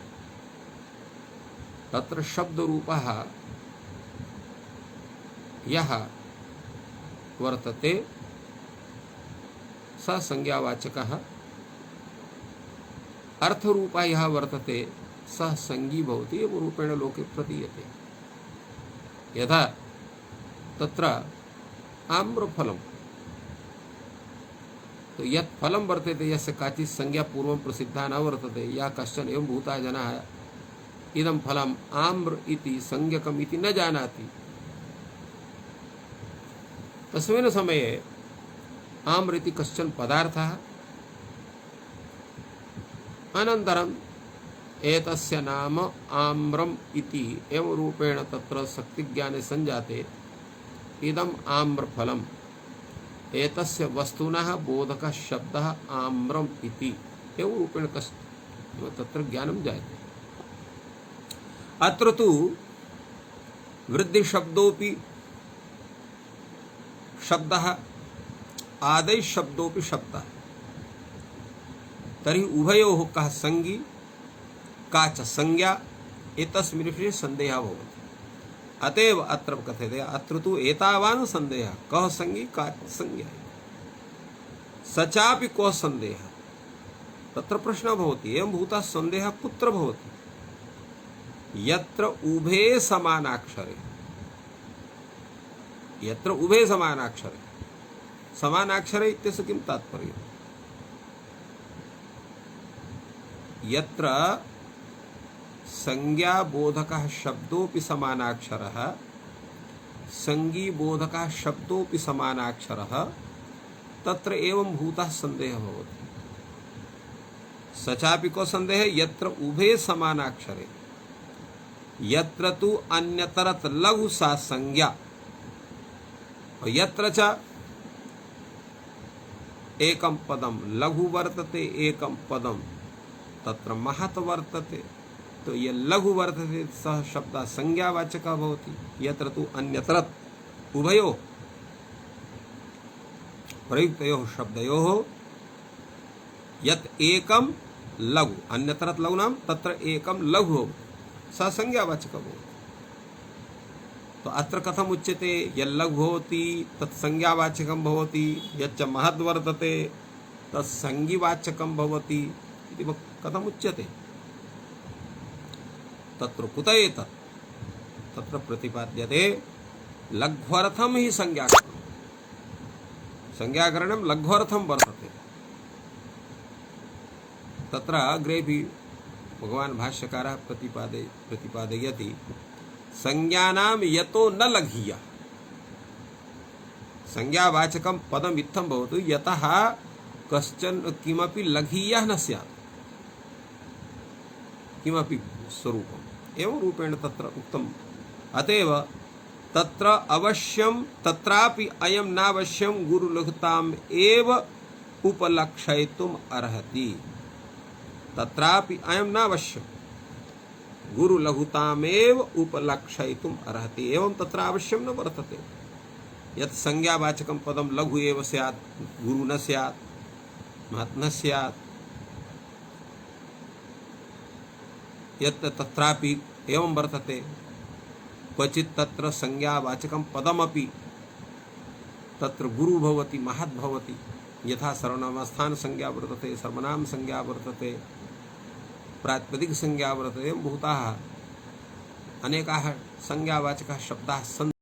तत्र शब्दरूपः यः वर्तते स संज्ञावाचकः, अर्थरूपः यः वर्तते सः संज्ञी भवति। एवं रूपेण लोके प्रतीयते। यथा तत्र आम्रफलम्, तो यत् फलं वर्तते यस्य काचित् संज्ञा पूर्वं प्रसिद्धा न वर्तते, या कश्चन एवं भूतः जनाः इदं फलम आम्र इति संज्ञकम इति न जानाति। तस्मिन् समये आम्र इति कश्चन पदार्थः, अनन्तरं एतस्य नाम आम्रम इति एवं रूपेण तत्र शक्तिज्ञाने संजाते इदम् आम्रफलम एतस्य वस्तुनः बोधकः शब्दः आम्रम इति एवं रूपेण तत्र ज्ञानं जायते। अत्र तु वृद्धि शब्दोपि शब्दः आदि शब्दोपि शब्दः, तर्हि उभयोः कः संगी का च संज्ञा एतस्मिन् विषये सन्देहः भवति। अतएव अत्र कथ्यते अत्र तु एतावान् सन्देहः कः संगी का संज्ञा स चापि कः सन्देहः। तत्र प्रश्नः भवति एवं भूतः सन्देहः कुत्र भवति यत्र उभे समानाक्षरे, यत्र उभे समानाक्षरे। समानाक्षरे इत्यस्य किं तात्पर्यम्? यत्र संज्ञाबोधकः शब्दोऽपि समानाक्षरः, संगीबोधकः शब्दोऽपि समानाक्षरः, तत्र एवं भूतः सन्देहः भवति। स चापि को सन्देहः यत्र उभे समानाक्षरे, यत्र तु अन्यतरत् लघु सा संज्ञा, यत्र च एकं पदं लघु वर्तते एकं पदं तत्र महत् वर्तते। तो ये लघु वर्तते सह शब्दः संज्ञावाचकः भवति। यत्र तु अन्यतरत् उभयोः प्रयुक्तयोः शब्दयोः यत् एकं लघु अन्यतरत् लघु नाम तत्र एकं लघु स संज्ञावाचकः भवति। तो अत्र कथम उच्यते यल्लघु भवति तत् संज्ञावाचकं भवति, यच्च महद् वर्तते तत् संज्ञिवाचकं भवति इति कथम उच्यते? तत्र कुत एतत्? तत्र प्रतिपाद्यते लघ्वर्थं हि संज्ञाकरणं, संज्ञाकरणं लघ्वर्थं वर्तते। तत्र अग्रेपि भगवान् भाष्यकारः प्रतिपादयति संज्ञानां यतो न लघीयः। संज्ञावाचकं पदम् इत्थं भवतु यतः कश्चन किमपि लघीयः न स्यात्, किमपि स्वरूपम् एवं रूपेण तत्र उक्तम्। अतएव तत्र अवश्यं तत्रापि अयं नावश्यं गुरुलघुताम् एव उपलक्षयितुम् अर्हति। तत्रापि अयं नावश्यं गुरुलघुतामेव उपलक्षयितुम् अर्हति। एवं तत्र आवश्यं न वर्तते यत् संज्ञावाचकं पदं लघु एव स्यात्, गुरु न स्यात्, महत् न स्यात्। यत् तत्रापि एवं वर्तते क्वचित् तत्र संज्ञावाचकं पदमपि तत्र गुरु भवति, महत् भवति। यथा सर्वनामस्थान संज्ञा वर्तते, सर्वनाम संज्ञा वर्तते, प्रातिपदिक संज्ञा वर्तते। भूताः अनेकाः संज्ञावाचकाः शब्दाः सन्ति।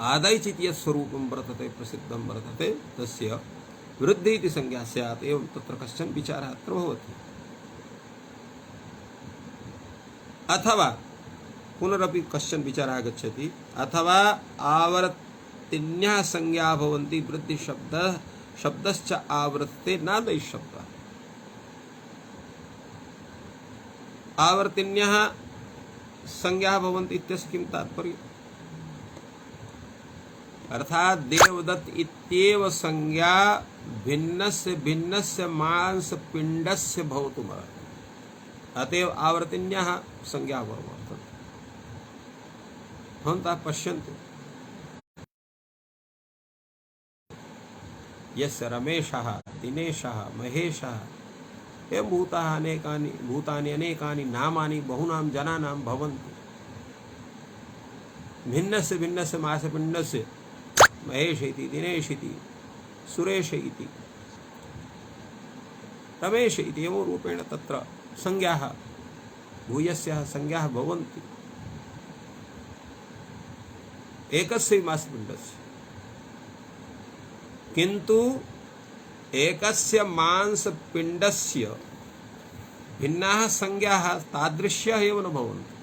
आदैचित् यत् स्वरूपं वर्तते प्रसिद्धं वर्तते तस्य वृद्धि इति संज्ञा स्यात् एवं तत्र कश्चन विचारः अत्र भवति। अथवा पुनरपि कश्चन विचारः आगच्छति, अथवा आवर्तिन्यः संज्ञा भवन्ति वृद्धि शब्दश्च आवर्तते नादै शब्दः। आवर्तिन्यः संज्ञा भवन्ति इत्यस्य किं तात्पर्य? अर्थात देवदत्त इत्येव संज्ञा भिन्नस्य भिन्नस्य मांस पिंडस्य भवतुमर्हति, अतएव आवर्तिन्यः संज्ञा वर्तते। भवन्तः पश्यन्तु, यस्य रमेशः दिनेशः महेशः एवं भूतानि अनेकानि नामानि बहूनां जनानां भवन्ति। भिन्नस्य भिन्नस्य मासपिण्डस्य महेश इति दिनेश इति सुरेश इति रमेश इति एवं रूपेण तत्र संज्ञाः भूयस्याः संज्ञाः भवन्ति एकस्य मासपिण्डस्य। किन्तु एकस्य मांसपिण्डस्य भिन्नाः संज्ञाः तादृश्यः एव न भवन्ति।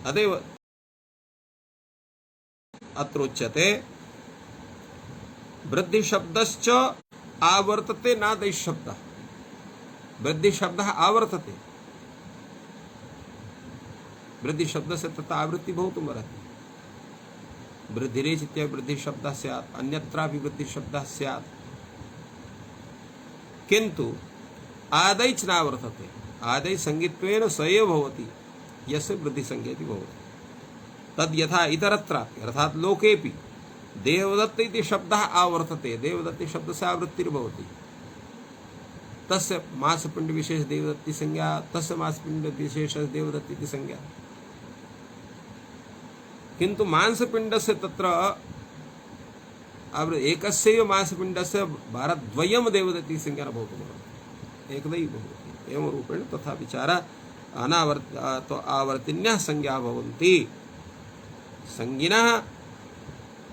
अतएव अत्रोच्यते वृद्धि शब्दश्च आवर्तते नादै शब्दः। वृद्धि शब्दः आवर्तते, वृद्धि शब्द से तथा आवृत्ति भवितुमर्हति। वृद्धिरेच इत्यादि वृद्धि शब्दः स्यात्, अन्यत्रापि वृद्धि शब्दः स्यात्, किन्तु आदैच नावर्तते। आदै संज्ञत्वेन स एव भवति यस्य वृद्धि संज्ञेति भवति। तद् यथा इतरत्रापि अर्थात लोकेपि देवदत्त इति शब्दः आवर्तते, देवदत्त इति शब्दस्य आवृत्तिर्भवति। तस्य मासपिण्ड विशेष देवदत्ति संज्ञा, तस्य मासपिण्ड विशेष देवदत्ति इति संज्ञा। किन्तु मांसपिण्डस्य तत्र एकस्यैव मांसपिण्डस्य भारद्वयं देवदत्ति संज्ञा न भवितुमर्हति, एकदैव भवति। एवं रूपेण तथा विचारः आवर्तिन्यः संज्ञा भवन्ति, संज्ञिनः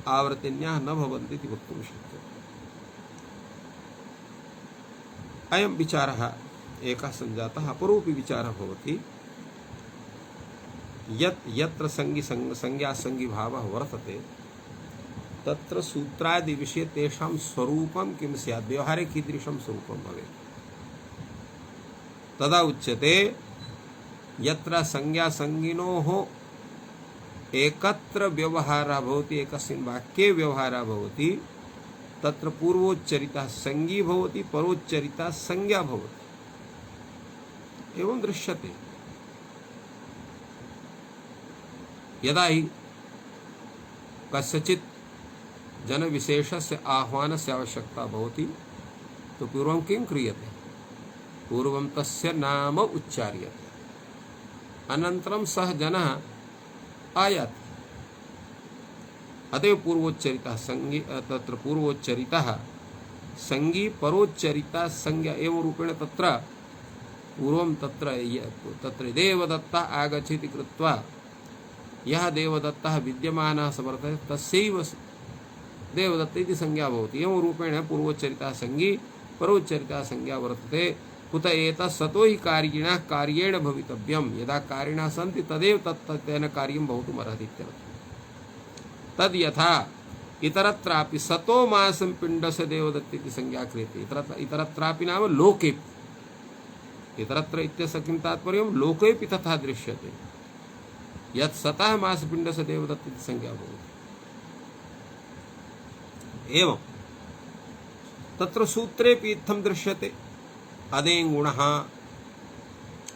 आवर्तिन्यः न भवन्ति इति वक्तुं शक्यते। अयं विचारः एकः सञ्जातः। अपरोऽपि विचारः भवति, यत्र संज्ञा संज्ञी भावः वर्तते तत्र सूत्रादि विषये तेषां स्वरूपं किं स्यात्, व्यवहारे कीदृशं स्वरूपं भवेत्। तदा उच्यते यत्र संज्ञा संज्ञिनोः एकत्र व्यवहारः भवति, एकस्मिन् वाक्ये व्यवहारः भवति, तत्र पूर्वोच्चरितः संज्ञी भवति, परोच्चरितः संज्ञा भवति। एवं दृश्यते। यदा हि कस्यचित् जनविशेषस्य आह्वानस्य आवश्यकता भवति तो पूर्वं किं क्रियते? पूर्वं तस्य नाम उच्चार्यते, अनन्तरं सः जनः आयाति। अतएव पूर्वोच्चरितः संज्ञी, तत्र पूर्वोच्चरितः संज्ञी परोच्चरितः संज्ञा एवं रूपेण तत्र पूर्वं तत्र देवदत्तः आगच्छति कृत्वा यः देवदत्तः विद्यमानः समर्थः तस्यैव देवदत्त इति संज्ञा भवति। एवं रूपेण पूर्वोच्चरितः संज्ञी परोच्चरितः संज्ञा वर्तते। कुत एतत् सतो हि कार्यिणः कार्येण भवितव्यं, यदा कारिणः सन्ति तदेव तेन कार्यं भवितुमर्हति इत्यर्थः। तद् यथा इतरत्रापि सतो मासं पिण्डस्य देवदत्त इति संज्ञा क्रियते, इतरत्रापि नाम लोकेपि। इतरत्र इत्यस्य किं तात्पर्यं? लोकेपि तथा दृश्यते, यत् सतः मासपिण्डस्य देवदत्त इति संज्ञा भवति। एवं तत्र सूत्रेपि इत्थं दृश्यते। अदेङ् गुणः,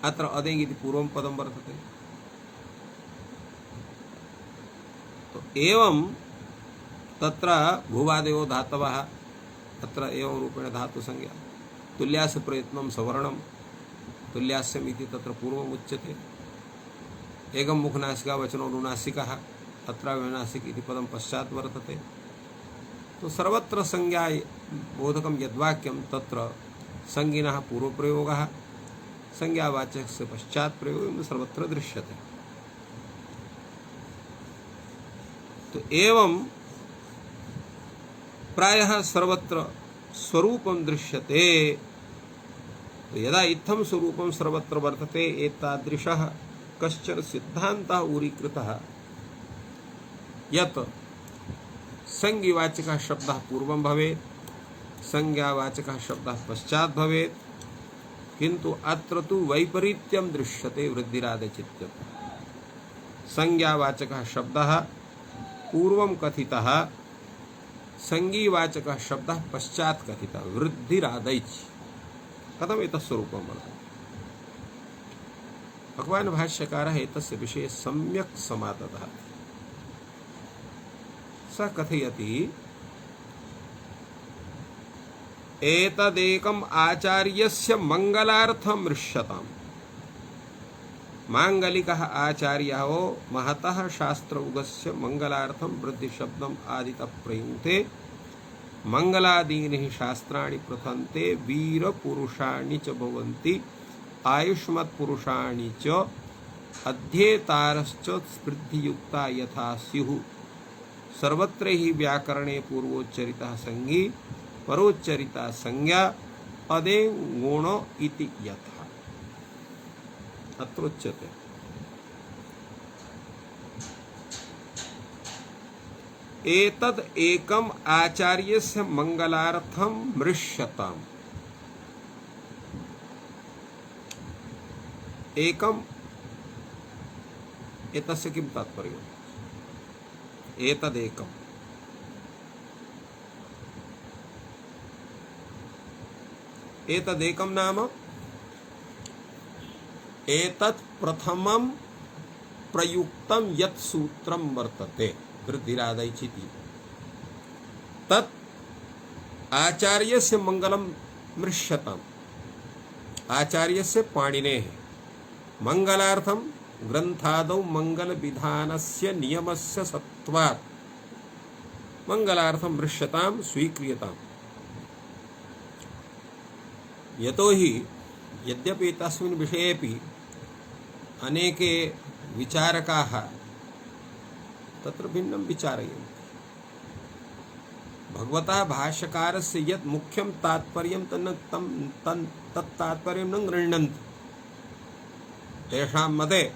अत्र अदेङ् इति पूर्वं पदं वर्तते। तो एवं तत्र भुवादयो धातवः, अत्र एवं रूपेण धातु संज्ञा। तुल्यास्य प्रयत्नं सवर्णं, तुल्यास्यम् इति तत्र पूर्वम् उच्यते। एकं मुखनासिका वचनो नुनासिकः, अत्र वैनासिक इति पदं पश्चात् वर्तते। तो सर्वत्र संज्ञा बोधकं यद्वाक्यं तत्र संज्ञिनः पूर्वप्रयोगः, संज्ञावाचकस्य पश्चात् प्रयोगः सर्वत्र दृश्यते। तो एवं प्रायः सर्वत्र स्वरूपं दृश्यते। तो यदा इत्थं स्वरूपं सर्वत्र वर्तते एतादृशः कश्चन सिद्धान्तः ऊरीकृतः यत् संज्ञावाचकः शब्दः पूर्वं भवेत्, संज्ञावाचकः शब्दः पश्चात् भवेत्, किन्तु अत्र तु वैपरीत्यं दृश्यते वृद्धिरादेचित्यतः। संज्ञावाचकः शब्दः पूर्वं कथितः, संज्ञावाचकः शब्दः पश्चात् कथितः वृद्धिरादैच्। कथम् एतत्स्वरूपं वर्तते? भगवान् भाष्यकारः एतस्य विषये सम्यक् समाददः। स कथयति एतदेकम् आचार्यस्य मंगलार्थं मृष्यताम्। मांगलिकः आचार्यः महतः शास्त्रौगस्य मंगलार्थं वृद्धिशब्दम् आदितः प्रयुङ्क्ते मंगलादीनि शास्त्राणि प्रथन्ते वीरपुरुषाणि च भवन्ति आयुष्मत्पुरुषाणि च अध्येतारश्च स्मृतियुक्ता यथा स्युः। सर्वत्र ही व्याकरणे पूर्वोच्चरितः संज्ञी परोच्चरिता संज्ञा अदेङ्गुण इति यथा। अत्रोच्यते एतद् एकम् आचार्यस्य मंगलार्थं मृष्यताम्। एकम् एतस्य किं तात्पर्यम्? एतदेकम् एतदेकं नाम एतत् प्रथमं प्रयुक्तं यत् सूत्रं वर्तते वृद्धिरादैचिति तत् आचार्यस्य मंगलम मृष्यताम्। आचार्यस्य पाणिनेः मंगलार्थं ग्रंथादौ मंगल विधानस्य नियमस्य सत्वात् मंगलार्थं मृष्यताम् स्वीक्रियताम्। यतोहि यद्यपि तस्मिन् विषयेपि अनेके विचारकाः तत्र भिन्नं विचारयन्ति। भगवतः भाष्यकारस्य यत् मुख्यं तात्पर्यं तत् तात्पर्यं न गृह्णन्ति। तेषां मते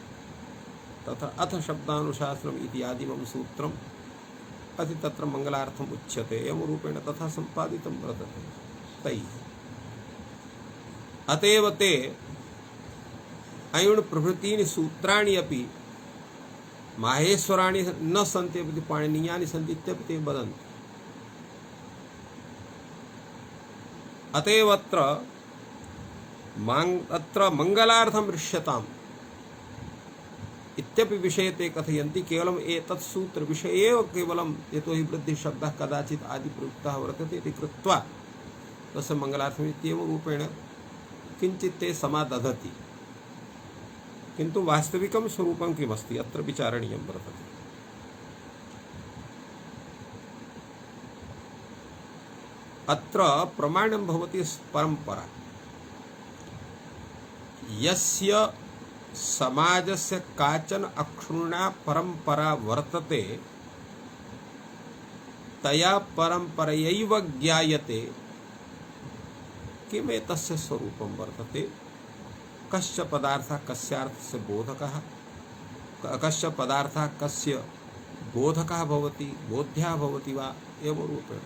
तथा अथ शब्दानुशास्त्रम् इति आदिमं सूत्रम् अति तत्र मंगलार्थम् उच्यते एवं रूपेण तथा सम्पादितं वर्तते तैः। अतएव ते अयुण प्रभृतीनि सूत्राणि अपि माहेश्वराणि न सन्ति अपि पाणिनीयानि सन्ति इत्यपि ते वदन्ति। अतएव अत्र मंगलार्थं मृष्यताम् इत्यपि विषये ते कथयन्ति। केवलम् एतत् सूत्र विषये एव केवलं यतोहि वृद्धि शब्दः कदाचित् आदि प्रयुक्तः वर्तते इति कृत्वा तस्य मंगलार्थम् इत्येव रूपेण किञ्चित् ते समादधति। किन्तु वास्तविकं स्वरूपं किमस्ति अत्र विचारणीयं वर्तते। अत्र प्रमाणं भवति परंपरा। यस्य समाजस्य काचन अक्षुण्णा परंपरा वर्तते तया परंपरयैव ज्ञायते किम् एतस्य स्वरूपं वर्तते। कस्य पदार्थः कस्यार्थस्य बोधकः, कस्य पदार्थः कस्य बोधकः भवति, बोध्यः भवति वा एवं रूपेण।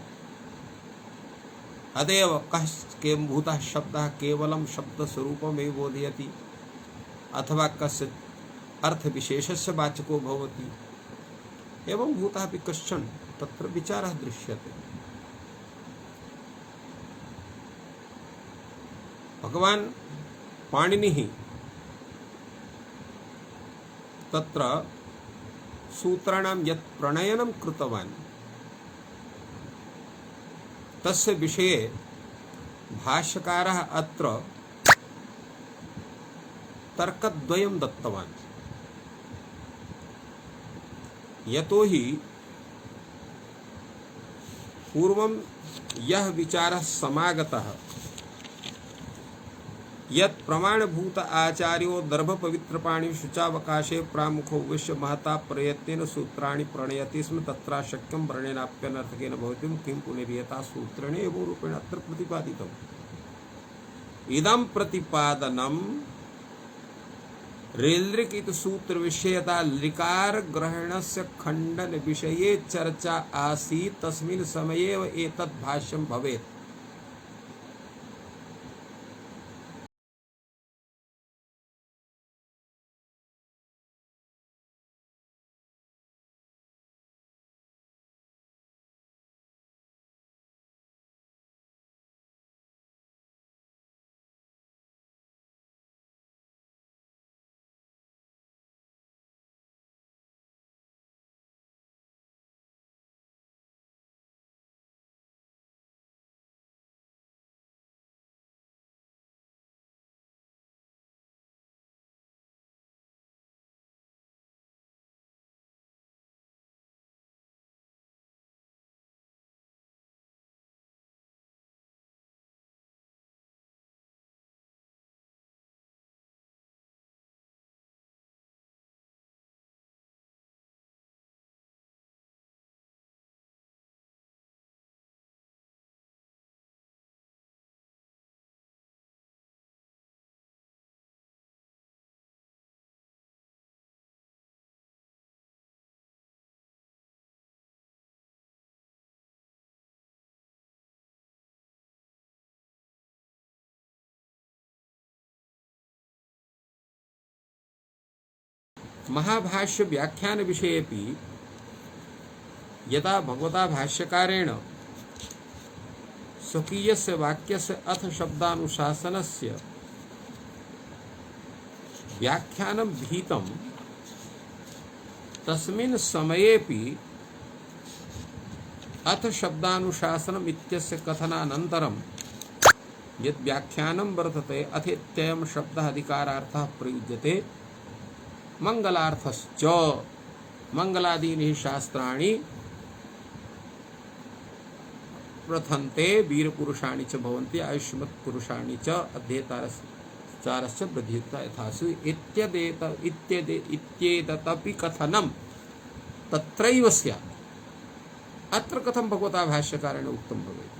अतएव कस्य भूतः शब्दः केवलं शब्दस्वरूपमेव बोधयति अथवा कस्य अर्थविशेषस्य वाचको भवति एवं भूतः अपि कश्चन तत्र विचारः दृश्यते। भगवान् पाणिनिः तत्र सूत्राणां यत् प्रणयनं कृतवान् तस्य विषये भाष्यकारः अत्र तर्कद्वयं दत्तवान्। यतोहि पूर्वं यः विचारः समागतः यत् प्रमाणभूत आचार्यो दर्भ पवित्र पाणि शुचावकाशे प्रामुखो विश्व महता प्रयत्नेन सूत्राणि प्रणयति स्म तत्र शक्यं वर्णेनाप्यनर्थकेन भवति किं पुनरियता सूत्रेण एवं रूपेण अत्र प्रतिपादितम् इदं प्रतिपादनं रेलृक इति सूत्र विषयता लिकार ग्रहणस्य खंडन विषये चर्चा आसीत् तस्मिन् समये एव एतत् भाष्यं भवेत्। महाभाष्य व्याख्यान विषयेपि यदा भगवता भाष्यकारेण स्वकीयस्य वाक्यस्य अथ शब्दानुशासनस्य व्याख्यानं भीतं तस्मिन् समयेपि अथ शब्दानुशासनम् इत्यस्य कथनानन्तरं यद् व्याख्यानं वर्तते अथेत्ययं शब्दः अधिकारार्थः प्रयुज्यते मंगलार्थश्च मंगलादीनि शास्त्राणि प्रथन्ते वीरपुरुषाणि च भवन्ति आयुष्मत्पुरुषाणि च अध्येतारश्च वृद्धियुक्ता यथासु इत्येतदपि कथनं तत्रैव स्यात्। अत्र कथं भगवता भाष्यकारेण उक्तं भवेत्।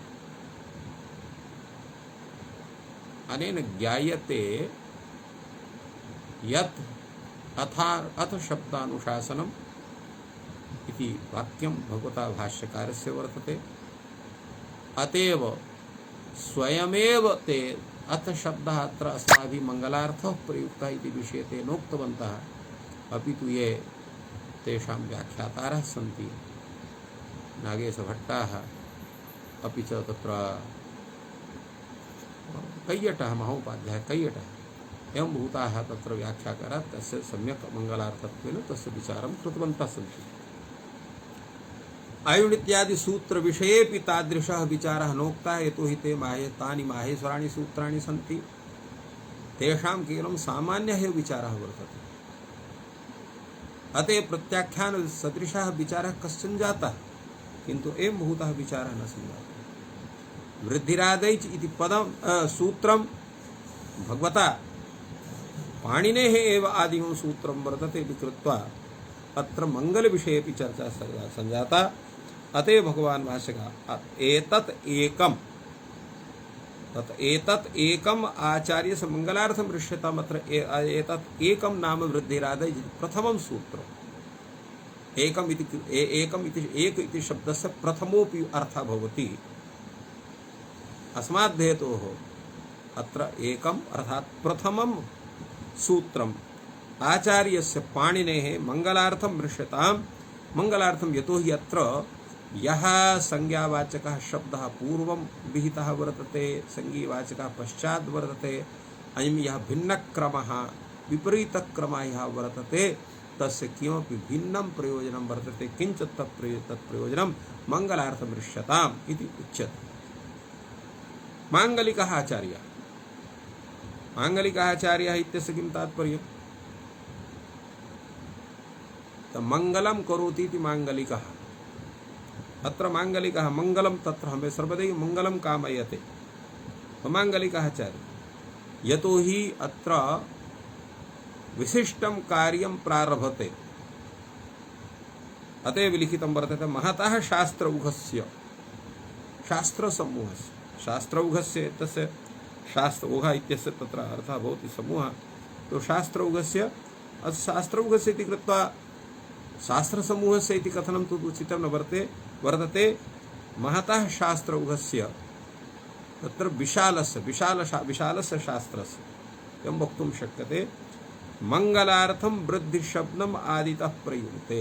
अनेन ज्ञायते यत् अथ शब्दानुशासनम् इति वाक्यं भगवता भाष्यकारस्य वर्तते। अतएव स्वयमेव ते अथ शब्दः अत्र अस्माभिः मंगलार्थः प्रयुक्तः इति विषये ते नोक्तवन्तः, अपि तु ये तेषां व्याख्यातारः सन्ति नागेशभट्टाः अपि च तत्र कैयटः महोपाध्यायः कैयटः एवं भूताः तत्र व्याख्याकाराः तस्य सम्यक् मंगलार्थत्वेन तस्य विचारं कृतवन्तः सन्ति। आयुण इत्यादि सूत्र विषयेपि तादृशः विचारः नोक्तः यतो हि तानि माहेश्वराणि सूत्राणि सन्ति तेषां केवलं सामान्यः विचारः वर्तते। अतः प्रत्याख्यान सदृशः विचारः कश्चन जातः किन्तु एवं भूतः विचारः न संजातः। वृद्धिरादैच इति पदं सूत्रं भगवता पाणिनेः एव आदिमं सूत्रं वर्तते इति कृत्वा अत्र मंगल विषयेपि चर्चा संजाता। अतः भगवान् भाष्यकार एतत् एकम् आचार्यस्य मंगलार्थं दृश्यताम्। अत्र एतत् एकं नाम वृद्धिरादय प्रथमं सूत्रम्। एक इति शब्दस्य प्रथमोऽपि अर्थः भवति। अस्मात् हेतोः अत्र एकम् अर्थात् प्रथमं सूत्रम् आचार्यस्य पाणिनेः मंगलार्थं दृश्यताम्। मंगलार्थं यतो हि अत्र यः संज्ञावाचकः शब्दः पूर्वं विहितः वर्तते, संज्ञावाचकः पश्चात् वर्तते, अयं यः भिन्नक्रमः विपरीतक्रमः यः वर्तते तस्य किमपि भिन्नं प्रयोजनं वर्तते, किञ्च तत्प्रयोजनं मंगलार्थं दृश्यताम् इति उच्यते। मांगलिकः आचार्यः मांगलिकाचार्यः इत्यस्य किं तात्पर्यम्? मंगलम करोति इति मांगलिकः। अत्र मांगलिकः मंगलम तत्र हमें सर्वदैव मंगलम कामयते। मांगलिकः आचार्य यतो हि अत्र विशिष्टं कार्यं प्रारभते, अतएव लिखितं वर्तते महतः शास्त्रौघस्य, शास्त्रसमूहस्य, शास्त्रौघस्य तस्य शास्त्रौघ इत्यस्य तत्र अर्थः भवति समूहः, तो शास्त्रौघस्य शास्त्रौघस्य इति कृत्वा शास्त्रसमूहस्य इति कथनं तु उचितं न वर्तते। महतः शास्त्रौघस्य तत्र विशालस्य शास्त्रस्य एवं वक्तुं शक्यते। मंगलार्थं वृद्धिशब्दम् आदितः प्रयुङ्क्ते,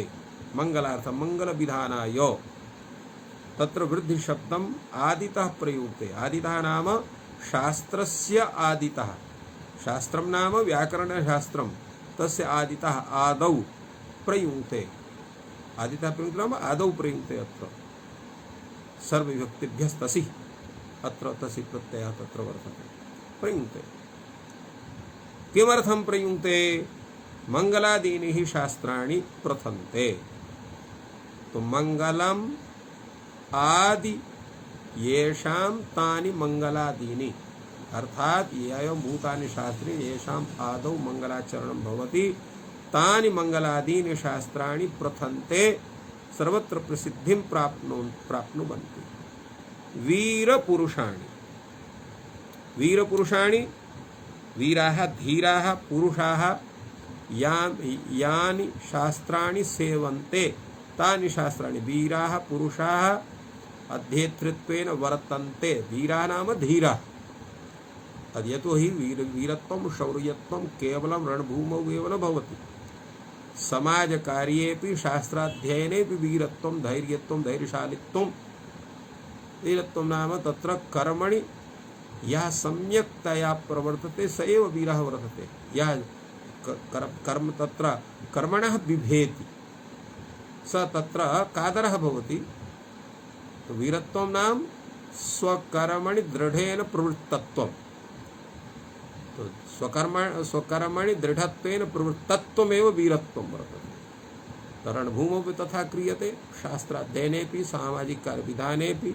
मंगलार्थं मंगलविधानाय तत्र वृद्धिशब्दम् आदितः प्रयुङ्क्ते। आदितः नाम शास्त्रस्य आदितः, शास्त्रं नाम व्याकरणशास्त्रं, तस्य आदितः आदौ प्रयुङ्क्ते, आदितः प्रयुङ्क्ते नाम आदौ प्रयुङ्क्ते। अत्र सर्वविभक्तिभ्यस्तसि, अत्र तसि प्रत्ययः तत्र वर्तते, प्रयुङ्क्ते। किमर्थं प्रयुङ्क्ते? मंगलादीनि हि शास्त्राणि प्रथन्ते। तो मंगलम आदि येषां तानि मंगलादीनि, अर्थात एवं भूतानि शास्त्रे येषाम् आदौ मंगलाचरणं भवति, तानि मंगलादीनि शास्त्राणि प्रथन्ते, सर्वत्र प्रसिद्धिं प्राप्नुवन्ति। वीरपुरुषाणि, वीरपुरुषाणि वीराः धीराः पुरुषाः यानि शास्त्राणि सेवन्ते, तानि शास्त्राणि वीराः पुरुषाः अध्येतृत्वेन वर्तन्ते। वीराः नाम धीराः, यतो हि वीरत्वं शौर्यत्वं केवलं रणभूमौ एव न भवति, समाजकार्येऽपि शास्त्राध्ययनेऽपि वीरत्वं धैर्यत्वं धैर्यशालित्वं, वीरत्वं नाम तत्र कर्मणि यः सम्यक्तया प्रवर्तते स एव वीरः वर्तते। यः कर्म तत्र कर्मणः बिभेति स तत्र कादरः भवति। तो वीरत्वं नाम स्वकर्मणि दृढेन प्रवृत्तत्वं, तो स्वकर्मणि दृढत्वेन प्रवृत्तत्वमेव वीरत्वं वर्तते। रणभूमौ तथा क्रियते, शास्त्राध्ययनेऽपि सामाजिककार्यविधानेऽपि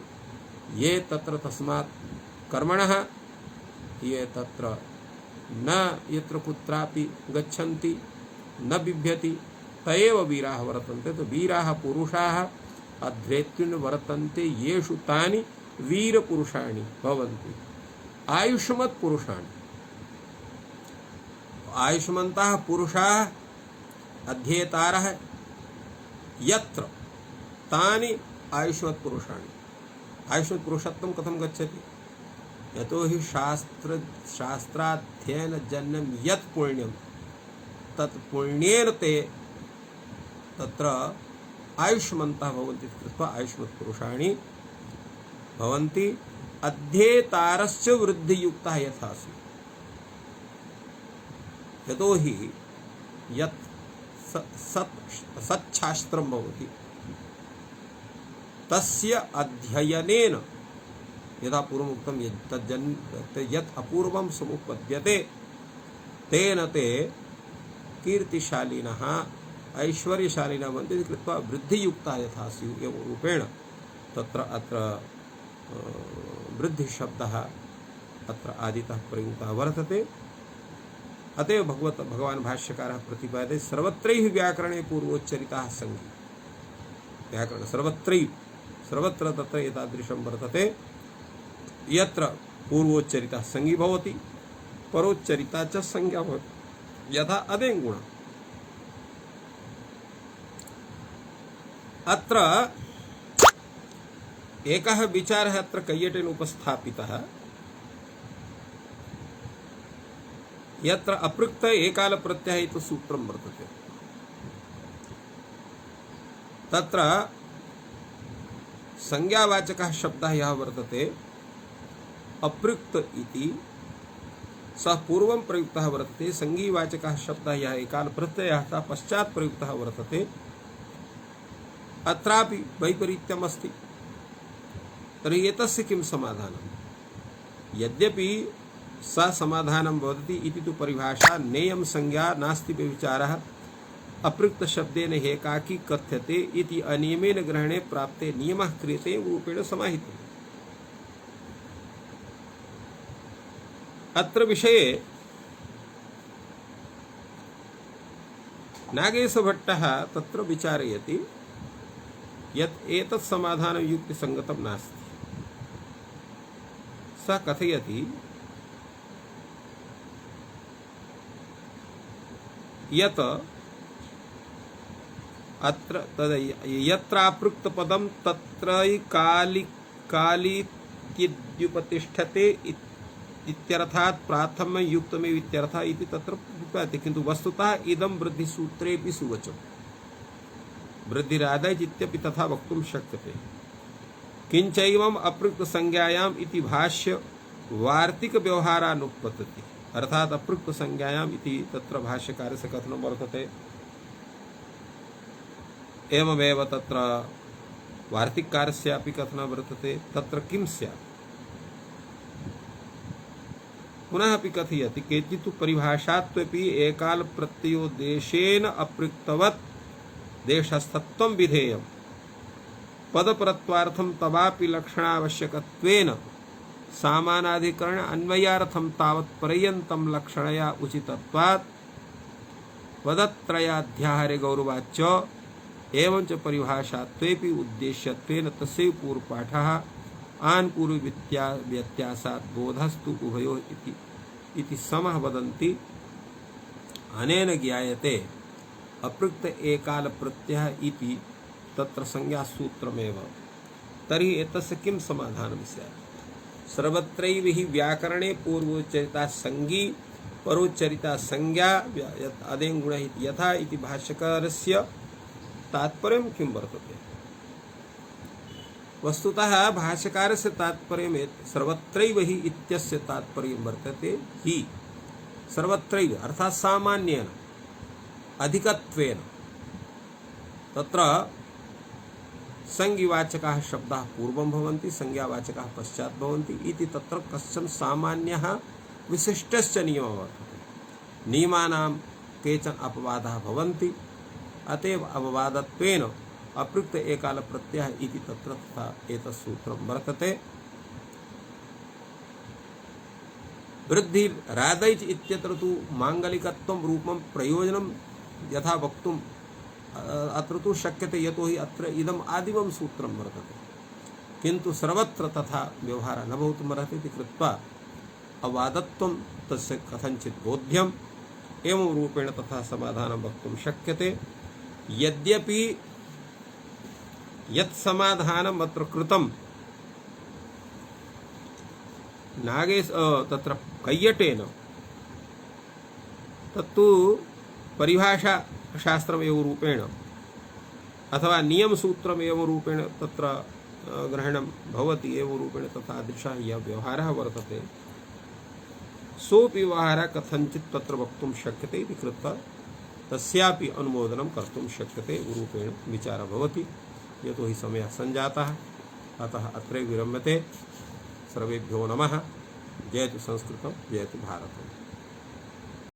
ये तत्र तस्मात् कर्मणः ये तत्र न यत्र कुत्रापि गच्छन्ति न बिभ्यति, तयेव वीराः वर्तन्ते। तो वीराः पुरुषाः अध्येतृन् वर्तन्ते, येषु तानि वीरपुरुषाणि भवन्ति। आयुष्मत् पुरुषाणि, आयुष्मन्तः पुरुषाः अध्येतारः यत्र तानि आयुष्मत् पुरुषाणि। आयुष्मत् पुरुषत्वं कथं गच्छति? यतो हि शास्त्राध्ययनजन्यं यत् पुण्यं तत् पुण्येन ते तत्र आयुष्मन्तः भवन्ति कृत्वा आयुष्मत् पुरुषाणि भवन्ति। अध्येतारश्च वृद्धियुक्तः यथासि, यतो हि यत् सच्छास्त्रं भवति तस्य अध्ययनेन यदा पूर्वमुक्तं यत् अपूर्वं समुपद्यते तेन ते कीर्तिशालिनः ऐश्वर्यशालिनः भवन्ति कृत्वा वृद्धियुक्ताः यथा स्युः एवं रूपेण तत्र अत्र वृद्धिशब्दः अत्र आदितः प्रयुक्तः वर्तते। अतएव भगवान् भाष्यकारः प्रतिपादयति सर्वत्रैः व्याकरणे पूर्वोच्चरिताः सन्ति। व्याकरण सर्वत्र तत्र एतादृशं वर्तते, यत्र पूर्वोच्चरितः संज्ञा भवति परोच्चरिता च संज्ञा भवति, यथा अदेङ्गुणः। अत्र एकः विचारः अत्र कैयटेन उपस्थापितः, यत्र अपृक्त एकाल प्रत्ययः इति सूत्रं वर्तते। तत्र संज्ञावाचकः शब्दः यः वर्तते अपृक्त इति सः पूर्वं प्रयुक्तः वर्तते। संज्ञावाचकः शब्दः यः एकाल प्रत्ययः सः पश्चात् प्रयुक्तः वर्तते। अत्रापि वैपरीत्यम् अस्ति। तर्हि एतस्य किं समाधानं? यद्यपि स समाधानं वदति इति तु परिभाषा नेयं संज्ञा नास्ति व्यभिचारः अपृक्त शब्देन एकाकी कथ्यते इति अनियमेन ग्रहणे प्राप्ते नियमः क्रियते रूपेण समाहितः। अत्र विषये नागेशभट्टः तत्र विचारयति यत् एतत् समाधानं युक्तिसङ्गतं नास्ति। सः कथयति यत् अत्र यत्रापृक्तपदं तत्रैकालिकालित्युपतिष्ठते इत्यर्थात् प्राथम्य युक्तमेव इत्यर्थः इति तत्र प्रतिपाद्यते। किन्तु वस्तुतः इदं वृद्धिसूत्रेऽपि सुवचम्। वृद्धिरादैच् इत्यपि तथा वक्तुं शक्यते। किञ्चैवम् अपृक्तसंज्ञायाम् इति भाष्य वार्तिकव्यवहारानुपपत्ति, अर्थात् अपृक्तसंज्ञायाम् इति तत्र भाष्यकारस्य कथनं वर्तते। एवमेव तत्र वार्तिककारस्यापि कथनं वर्तते। तत्र किं स्यात्? पुनः अपि कथयति केचित् परिभाषात्वेपि एकाल प्रत्ययो देशेन अपृक्तवत् देशस्थत्वं विधेयम् पदपरत्वार्थं तवापि लक्षणावश्यकत्वेन सामानाधिकरण अन्वयार्थं तावत् पर्यन्तं लक्षणया उचितत्वात् पदत्रयाध्याहारे गौरवाच्च एवंच परिभाषात्वेपि उद्देश्यत्वेन तस्यैव पूर्वपाठः आन्पूर्वव्यत्यासात् बोधस्तु उभयोः इति समः वदन्ति। अनेन ज्ञायते अपृक्त एकाल प्रत्ययः इति तत्र संज्ञासूत्रमेव। तर्हि एतस्य किं समाधानं स्यात्? सर्वत्रैव हि व्याकरणे पूर्वोच्चरिता संज्ञी परोच्चरिता संज्ञा आदेङ्गुणः यथा इति भाष्यकारस्य तात्पर्यं किं वर्तते? वस्तुतः भाष्यकारस्य तात्पर्यं सर्वत्रैव हि इत्यस्य तात्पर्यं वर्तते हि सर्वत्रैव अर्थात् सामान्येन अधिकत्वेन। तत्र संज्ञावाचकाः शब्दाः पूर्वं भवन्ति, संज्ञावाचकाः पश्चात् भवन्ति इति तत्र कश्चन सामान्यः विशिष्टश्च नियमः वर्तते। नियमानां केचन अपवादाः भवन्ति। अतएव अपवादत्वेन अपृक्त एकाल प्रत्ययः इति तत्र तथा एतत् सूत्रं वर्तते। वृद्धिरादैच् इत्यत्र तु माङ्गलिकत्वं रूपं प्रयोजनं यथा वक्तुम् अत्र तु शक्यते, यतोहि अत्र इदम् आदिमं सूत्रं वर्तते। किन्तु सर्वत्र तथा व्यवहारः न भवितुमर्हति इति कृत्वा अवादत्वं तस्य कथञ्चित् बोध्यम्। एवं रूपेण तथा समाधानं वक्तुं शक्यते। यद्यपि यत् समाधानम् अत्र कृतं नागेश तत्र कैयटेन, तत्तु परिभाषा शास्त्रमेव रूपेण अथवा नियमसूत्रमेव रूपेण तत्र ग्रहणं भवति। एवं रूपेण तथादृशः यः व्यवहारः वर्तते सोऽपि व्यवहारः कथञ्चित् तत्र वक्तुं शक्यते इति कृत्वा तस्यापि अनुमोदनं कर्तुं शक्यते रूपेण विचारः भवति। यतोहि समयः सञ्जातः, अतः अत्रैव विरम्यते। सर्वेभ्यो नमः। जयतु संस्कृतं, जयतु भारतम्।